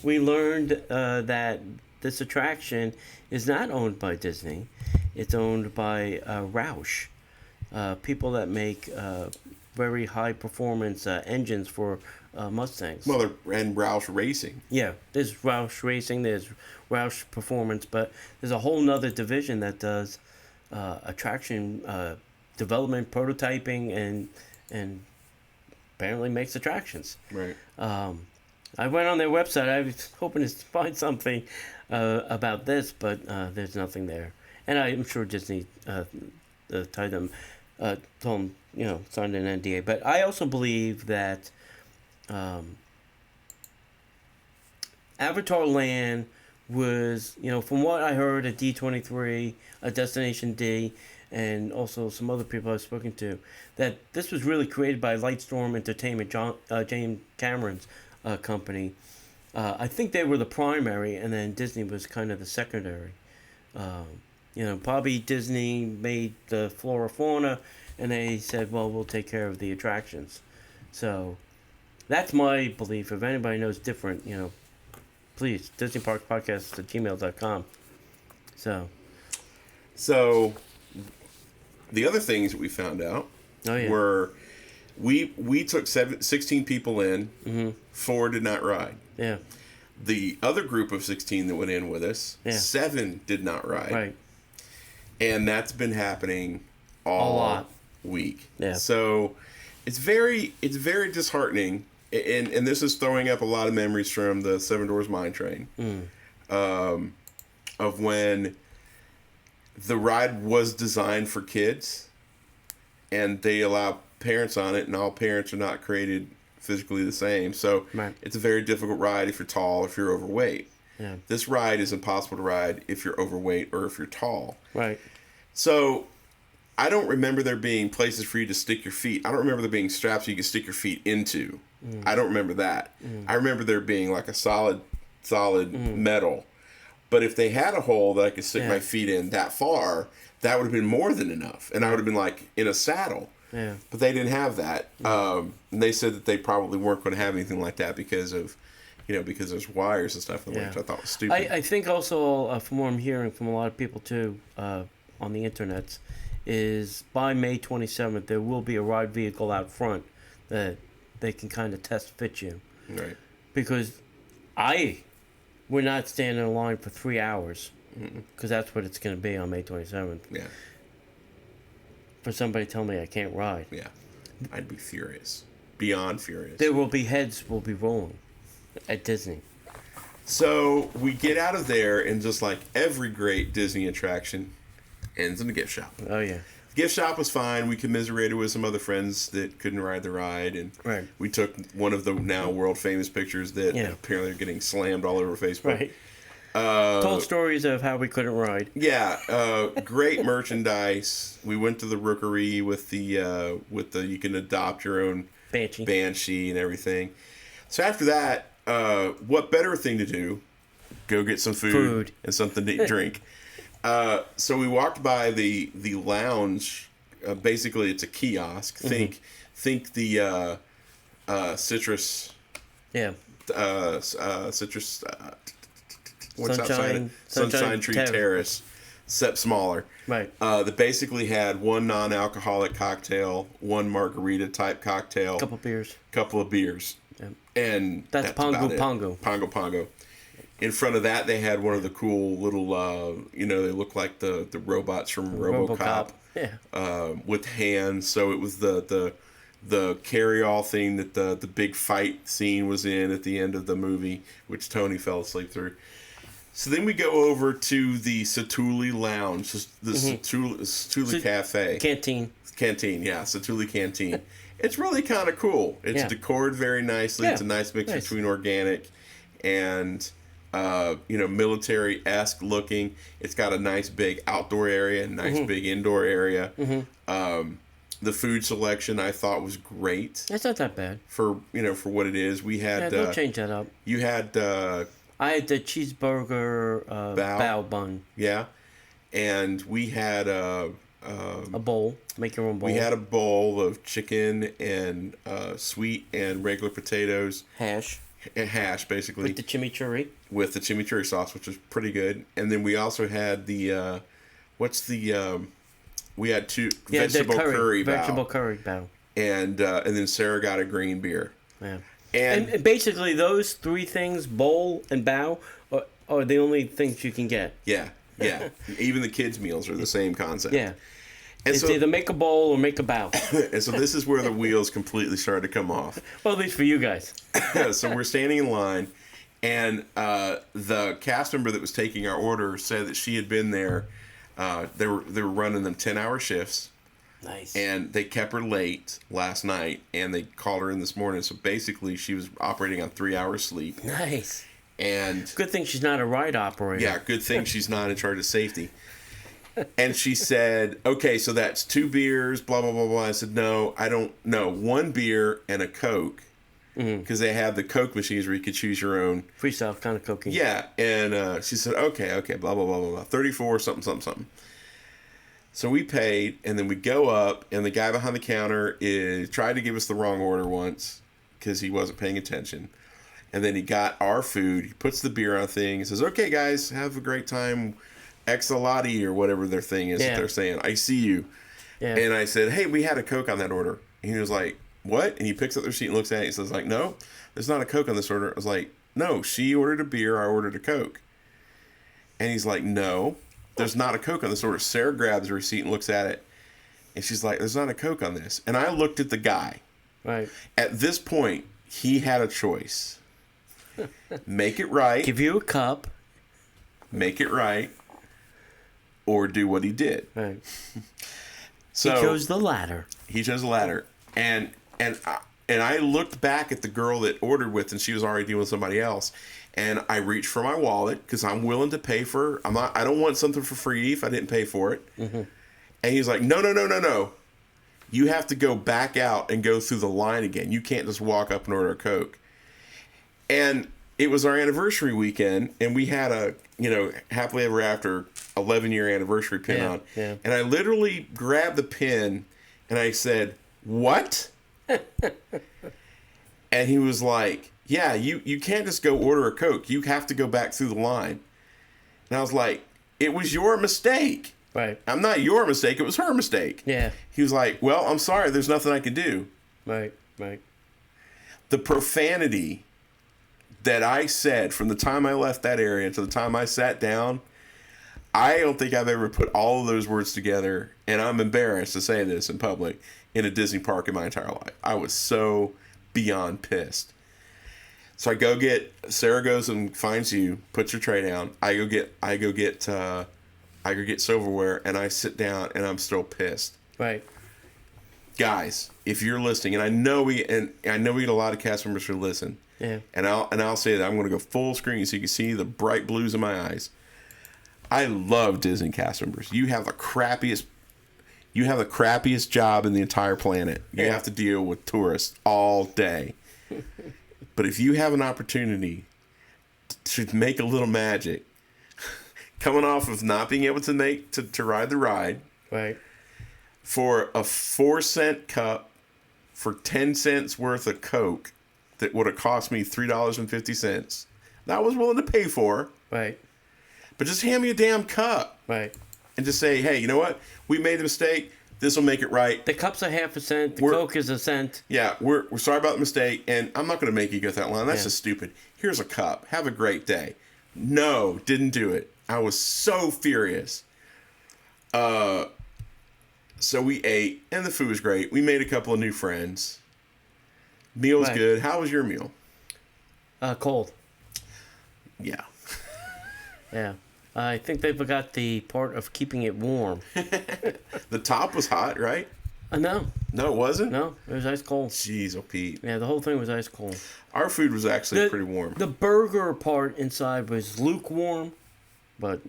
we learned that this attraction is not owned by Disney. It's owned by Roush, people that make very high performance engines for Mustangs. Well, and Roush Racing. Yeah, there's Roush Racing, there's Roush Performance, but there's a whole nother division that does attraction development, prototyping, and apparently makes attractions. Right. I went on their website. I was hoping to find something about this, but there's nothing there. And I'm sure Disney told them, signed an NDA. But I also believe that Avatar Land was, from what I heard at D23, Destination D, and also some other people I've spoken to, that this was really created by Lightstorm Entertainment, James Cameron's company. I think they were the primary, and then Disney was kind of the secondary. Probably Disney made the flora fauna, and they said, well, we'll take care of the attractions. So that's my belief. If anybody knows different, please, DisneyParksPodcast@gmail.com. So the other things that we found out were we took 16 people in, Mm-hmm. 4 did not ride. Yeah. The other group of 16 that went in with us, 7 did not ride. Right. And that's been happening all week. Yeah. So it's very disheartening. And this is throwing up a lot of memories from the Seven Doors Mine Train. Of when the ride was designed for kids and they allow parents on it, and all parents are not created physically the same. So It's a very difficult ride if you're tall, if you're overweight. Yeah. This ride is impossible to ride if you're overweight or if you're tall. Right. So I don't remember there being places for you to stick your feet. I don't remember there being straps you could stick your feet into. I don't remember that. I remember there being like a solid metal. But if they had a hole that I could stick my feet in that far, that would have been more than enough. And I would have been like in a saddle. Yeah. But they didn't have that. And they said that they probably weren't going to have anything like that because of, because there's wires and stuff in the way, which I thought was stupid. I think also, from what I'm hearing from a lot of people too, on the internet, is by May 27th, there will be a ride vehicle out front that they can kind of test fit you. Right. Because we're not standing in line for 3 hours, because that's what it's going to be on May 27th. Yeah. For somebody to tell me I can't ride. Yeah. I'd be furious. Beyond furious. There will be heads will be rolling at Disney. So we get out of there, and just like every great Disney attraction, ends in a gift shop. Oh, yeah. The gift shop was fine. We commiserated with some other friends that couldn't ride the ride, and we took one of the now world famous pictures that apparently are getting slammed all over Facebook. Right. Told stories of how we couldn't ride. Yeah, great merchandise. We went to the Rookery with the you can adopt your own banshee and everything. So after that, what better thing to do? Go get some food. And something to drink. So we walked by the lounge. Basically, it's a kiosk. Think the citrus. Yeah. Citrus. What's outside? Sunshine Tree Terrace, except smaller. Right. That basically had one non-alcoholic cocktail, one margarita type cocktail, couple of beers, and that's Pongo Pongo. Pongo. In front of that, they had one of the cool little, they look like the robots from RoboCop. Yeah. With hands. So it was the carry-all thing that the big fight scene was in at the end of the movie, which Tony fell asleep through. So then we go over to the Satuli Lounge, the Satuli Cafe. Canteen, yeah, Satuli Canteen. It's really kind of cool. It's decored very nicely. It's a nice mix between organic and military-esque looking. It's got a nice big outdoor area, nice big indoor area. The food selection I thought was great. That's not that bad for what it is. We had they'll change that up. You had I had the cheeseburger bao bun. Yeah, and we had a bowl. Make your own bowl. We had a bowl of chicken and sweet and regular potatoes. Hash, basically. With the chimichurri. With the chimichurri sauce, which was pretty good. And then we also had the we had two vegetable curry bao. And then Sarah got a green beer. Yeah. And basically those three things, bowl and bao, are the only things you can get. Yeah. Even the kids' meals are the same concept. Yeah. It's either make a bowl or make a bow. And so this is where the wheels completely started to come off. Well, at least for you guys. So we're standing in line, and the cast member that was taking our order said that she had been there. They were running them 10-hour shifts. Nice. And they kept her late last night, and they called her in this morning. So basically, she was operating on 3 hours sleep. Nice. And good thing she's not a ride operator. Yeah, good thing she's not in charge of safety. And she said, okay, so that's 2 beers, blah, blah, blah, blah. I said, no, I don't know. 1 beer and a Coke. Because they have the Coke machines where you could choose your own. Freestyle kind of cocaine. Yeah. And she said, okay, blah, blah, blah, blah, blah. 34, something, something, something. So we paid, and then we go up, and the guy behind the counter tried to give us the wrong order once because he wasn't paying attention. And then he got our food. He puts the beer on a thing. He says, okay, guys, have a great time. Exalati or whatever their thing is that they're saying. I see you. Yeah. And I said, hey, we had a Coke on that order. And he was like, what? And he picks up the receipt and looks at it. He says, like, no, there's not a Coke on this order. I was like, no, she ordered a beer. I ordered a Coke. And he's like, no, there's not a Coke on this order. Sarah grabs the receipt and looks at it. And she's like, there's not a Coke on this. And I looked at the guy. Right. At this point, he had a choice. Make it right. Give you a cup. Make it right. Or do what he did. Right. So he chose the latter. He chose the latter. And I looked back at the girl that ordered with, and she was already dealing with somebody else. And I reached for my wallet because I'm willing to pay for. I don't want something for free if I didn't pay for it. Mm-hmm. And he's like, no. You have to go back out and go through the line again. You can't just walk up and order a Coke. And it was our anniversary weekend, and we had a happily ever after 11-year anniversary pin on. Yeah. And I literally grabbed the pin, and I said, what? And he was like, yeah, you can't just go order a Coke. You have to go back through the line. And I was like, it was your mistake. Right. I'm not your mistake. It was her mistake. Yeah. He was like, well, I'm sorry. There's nothing I can do. Right. The profanity that I said from the time I left that area to the time I sat down, I don't think I've ever put all of those words together, and I'm embarrassed to say this in public, in a Disney park in my entire life. I was so beyond pissed. So Sarah goes and finds you, puts your tray down. I go get silverware, and I sit down, and I'm still pissed. Right. Guys, if you're listening, and I know we get a lot of cast members who listen. Yeah. And I'll say that I'm going to go full screen so you can see the bright blues in my eyes. I love Disney cast members. You have the crappiest job in the entire planet. You have to deal with tourists all day. But if you have an opportunity to make a little magic, coming off of not being able to ride the ride, right, for a 4-cent cup for 10 cents worth of Coke that would have cost me $3.50, that I was willing to pay for. Right. But just hand me a damn cup. Right. And just say, hey, you know what? We made the mistake. This will make it right. The cup's a half a cent. The Coke is a cent. Yeah, we're sorry about the mistake, and I'm not going to make you go that line. That's just stupid. Here's a cup. Have a great day. No, didn't do it. I was so furious. So we ate, and the food was great. We made a couple of new friends. Meal was good. How was your meal? Cold. Yeah. Yeah. I think they forgot the part of keeping it warm. The top was hot, right? No. No, it wasn't? No, it was ice cold. Jeez, oh Pete. Yeah, the whole thing was ice cold. Our food was actually pretty warm. The burger part inside was lukewarm, but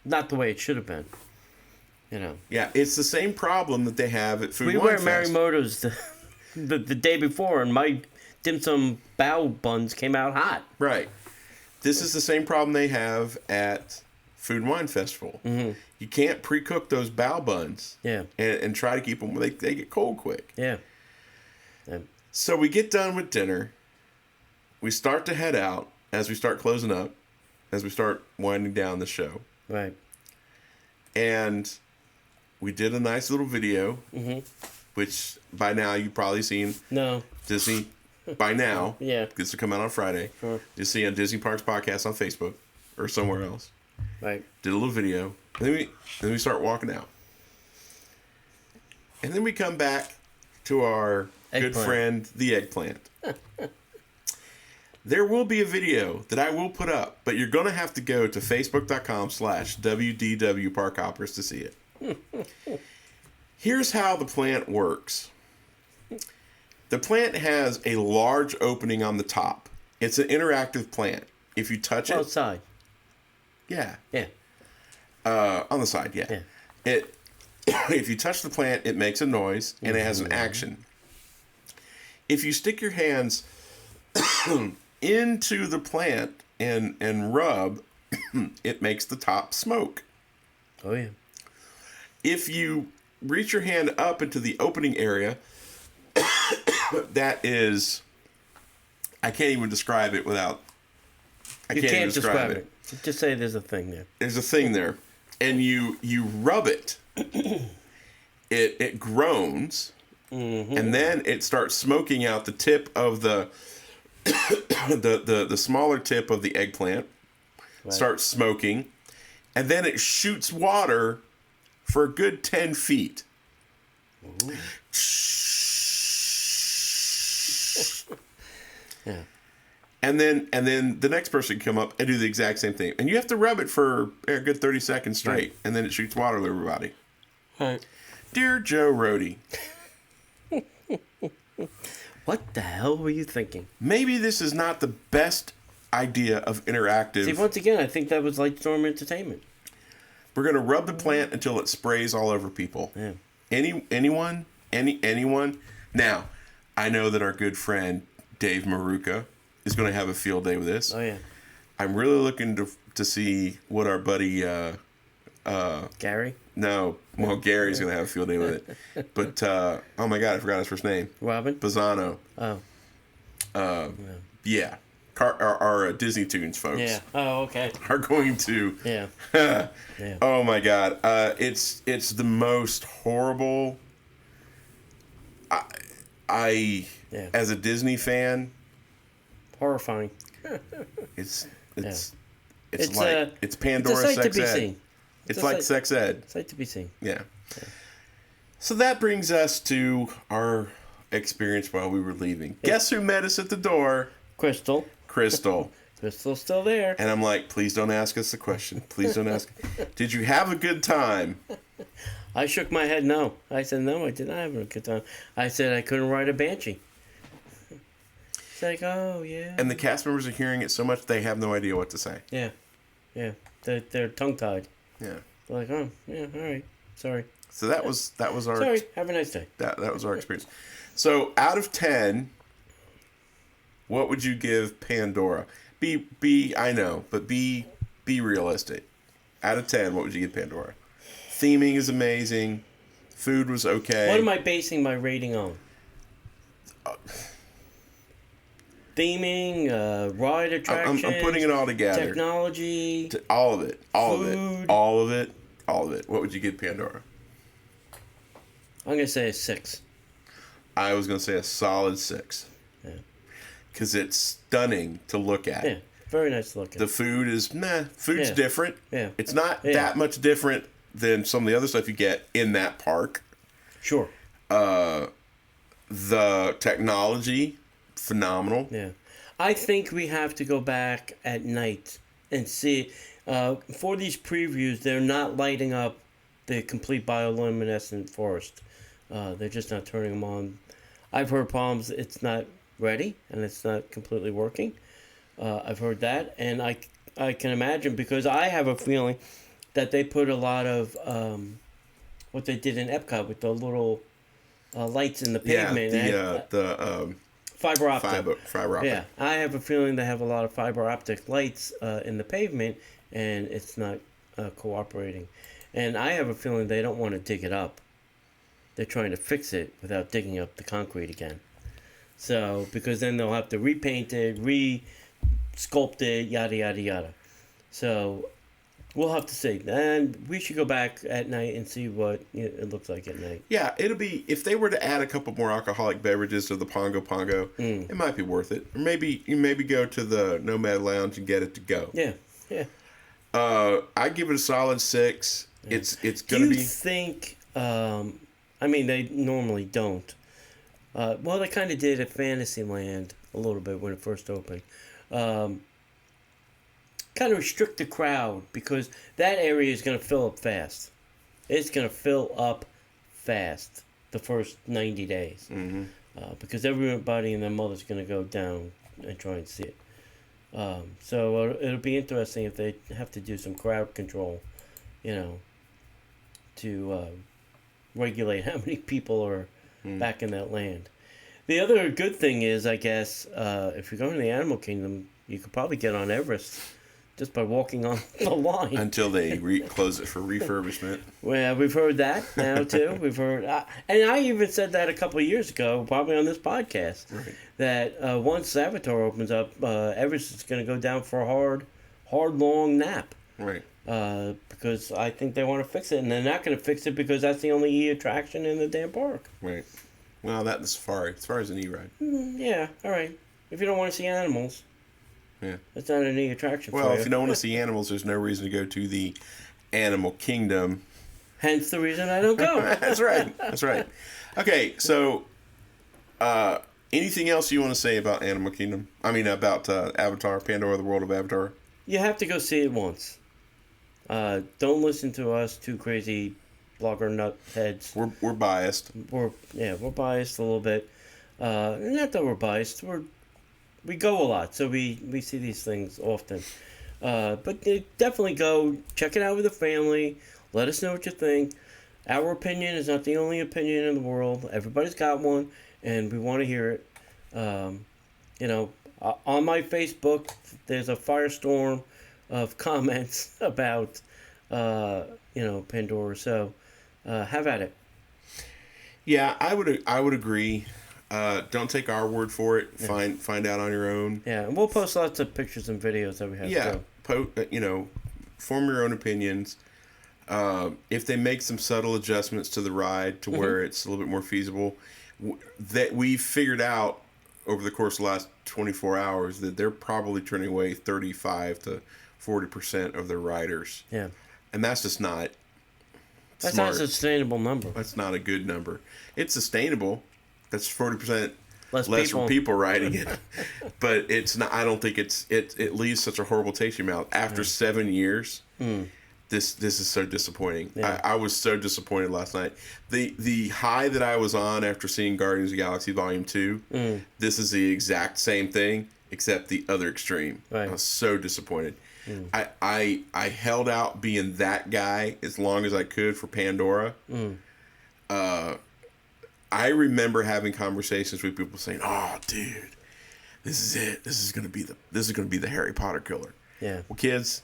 not the way it should have been. Yeah, it's the same problem that they have at Food We Wine were at Marimoto's the day before, and my dim sum bao buns came out hot. Right. This is the same problem they have at Food and Wine Festival. Mm-hmm. You can't pre-cook those bao buns. Yeah. And try to keep them. They get cold quick. Yeah. So we get done with dinner. We start to head out as we start closing up, as we start winding down the show. Right. And we did a nice little video, which by now you've probably seen. No. Disney, by now. Yeah. Gets to come out on Friday. Sure. You see on Disney Parks Podcast on Facebook or somewhere else. Right. Did a little video. And then we start walking out. And then we come back to our good friend, the eggplant. There will be a video that I will put up, but you're going to have to go to facebook.com/WDW to see it. Here's how the plant works. The plant has a large opening on the top. It's an interactive plant. If you touch it... Outside. Yeah. Yeah. On the side, yeah. If you touch the plant, it makes a noise, and it has an action. If you stick your hands into the plant and rub, it makes the top smoke. Oh, yeah. If you reach your hand up into the opening area, that is... I can't even describe it without... You can't describe it. Just say there's a thing there. There's a thing there. And you rub it. It groans. Mm-hmm. And then it starts smoking out the tip of the smaller tip of the eggplant. Right. Starts smoking. And then it shoots water for a good 10 feet. Ooh. Yeah. And then the next person can come up and do the exact same thing. And you have to rub it for a good 30 seconds straight. Right. And then it shoots water to everybody. Right. Dear Joe Rohde. What the hell were you thinking? Maybe this is not the best idea of interactive. See, once again, I think that was Lightstorm Entertainment. We're going to rub the plant until it sprays all over people. Yeah. Anyone? Now, I know that our good friend Dave Maruka is going to have a field day with this. Oh, yeah. I'm really looking to see what our buddy... Gary? No. Well, Gary's going to have a field day with it. But, oh my God, I forgot his first name. Robin? Pisano. Oh. Yeah. Our Disney Tunes folks. Yeah. Oh, okay. Are going to... Yeah. Yeah. Oh, my God. It's the most horrible... I as a Disney fan... Horrifying. It's It's Pandora it's a sight sex to be ed. seen. It's like sex ed. Sight to be seen. Yeah. So that brings us to our experience while we were leaving. Guess who met us at the door? Crystal. Crystal's still there. And I'm like, please don't ask us the question. Please don't ask. Did you have a good time? I shook my head no. I said, no, I did not have a good time. I said I couldn't ride a Banshee. It's like, oh, yeah. And the cast members are hearing it so much they have no idea what to say. Yeah. Yeah. They're tongue-tied. Yeah. They're like, oh, yeah, all right. Sorry. So that was our... Sorry. Have a nice day. That was our experience. So out of 10, what would you give Pandora? I know, but be realistic. Out of 10, what would you give Pandora? Theming is amazing. Food was okay. What am I basing my rating on? Theming, ride attraction. I'm putting it all together. Technology. All of it. Food. All of it. What would you give Pandora? I'm going to say a 6. I was going to say a solid 6. Yeah. Because it's stunning to look at. Yeah. Very nice to look at. The food is, food's different. Yeah. It's not that much different than some of the other stuff you get in that park. Sure. The technology, phenomenal. Yeah. I think we have to go back at night and see. For these previews, they're not lighting up the complete bioluminescent forest. They're just not turning them on. I've heard problems. It's not ready and it's not completely working. I've heard that, and I can imagine, because I have a feeling that they put a lot of what they did in Epcot with the little lights in the pavement. The fiber optic. Fiber optic. Yeah, I have a feeling they have a lot of fiber optic lights in the pavement, and it's not cooperating. And I have a feeling they don't want to dig it up. They're trying to fix it without digging up the concrete again. So, because then they'll have to repaint it, sculpt it, yada, yada, yada. So, we'll have to see. And we should go back at night and see what it looks like at night. Yeah, it'll be, if they were to add a couple more alcoholic beverages to the Pongo, it might be worth it. Or maybe you go to the Nomad Lounge and get it to go. Yeah, yeah. I give it a solid 6. Yeah. It's going to be... Do you think I mean, they normally don't. Well, they kind of did at Fantasyland a little bit when it first opened. Kind of restrict the crowd because that area is going to fill up fast. It's going to fill up fast the first 90 days. Mm-hmm. Because everybody and their mother's going to go down and try and see it. So it'll be interesting if they have to do some crowd control, to regulate how many people are back in that land. The other good thing is, I guess, if you're going to the Animal Kingdom, you could probably get on Everest just by walking on the line. Until they close it for refurbishment. Well, we've heard that now, too. We've heard... and I even said that a couple of years ago, probably on this podcast, right. that once Avatar opens up, Everest is going to go down for a hard, long nap. Right. Because I think they want to fix it, and they're not going to fix it because that's the only E-attraction in the damn park. Right. Well, that's the safari. Safari's an E-ride. Yeah, all right. If you don't want to see animals, yeah, that's not an E-attraction well, for you. if you don't want to see animals, there's no reason to go to the Animal Kingdom. Hence the reason I don't go. That's right. That's right. Okay, so anything else you want to say about Animal Kingdom? I mean, about Avatar, Pandora, the World of Avatar? You have to go see it once. Don't listen to us, two crazy blogger nut heads. We're biased. We're biased a little bit. Not that we're biased. We go a lot, so we see these things often. But definitely go check it out with the family. Let us know what you think. Our opinion is not the only opinion in the world. Everybody's got one, and we want to hear it. On my Facebook, there's a firestorm of comments about Pandora. So have at it. Yeah, I would agree. Don't take our word for it. Yeah. Find out on your own. Yeah, and we'll post lots of pictures and videos that we have. Yeah, form your own opinions. If they make some subtle adjustments to the ride to where it's a little bit more feasible, that we've figured out over the course of the last 24 hours that they're probably turning away 35 to 40% of their riders. Yeah, and that's just not. That's smart. not a sustainable number. That's not a good number. It's sustainable. That's 40% less people riding it, but it's not. I don't think it leaves such a horrible taste in your mouth after 7 years. This is so disappointing. Yeah. I was so disappointed last night. The high that I was on after seeing Guardians of the Galaxy Volume 2, this is the exact same thing except the other extreme. Right. I was so disappointed. I held out being that guy as long as I could for Pandora. I remember having conversations with people saying, "Oh, dude, this is it. This is gonna be the Harry Potter killer." Yeah. Well, kids,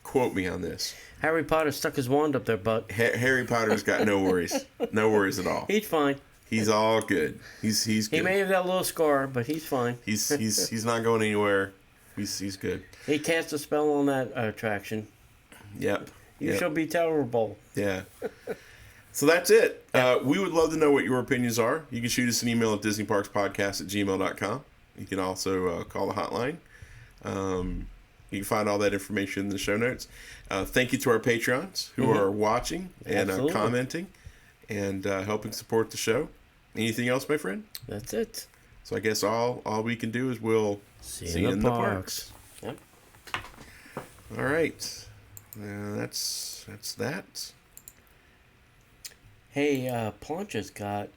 quote me on this. Harry Potter stuck his wand up their butt. Harry Potter's got no worries, no worries at all. He's fine. He's all good. He's good. He may have that little scar, but he's fine. He's not going anywhere. He's good. He cast a spell on that attraction. Yep. You shall be tolerable. Yeah. So that's it. We would love to know what your opinions are. You can shoot us an email at disneyparkspodcast@gmail.com. You can also call the hotline. You can find all that information in the show notes. Thank you to our Patreons who are watching and commenting and helping support the show. Anything else, my friend? That's it. So I guess all we can do is we'll see you in the parks. Yep. All right. That's that. Hey, Plancha's got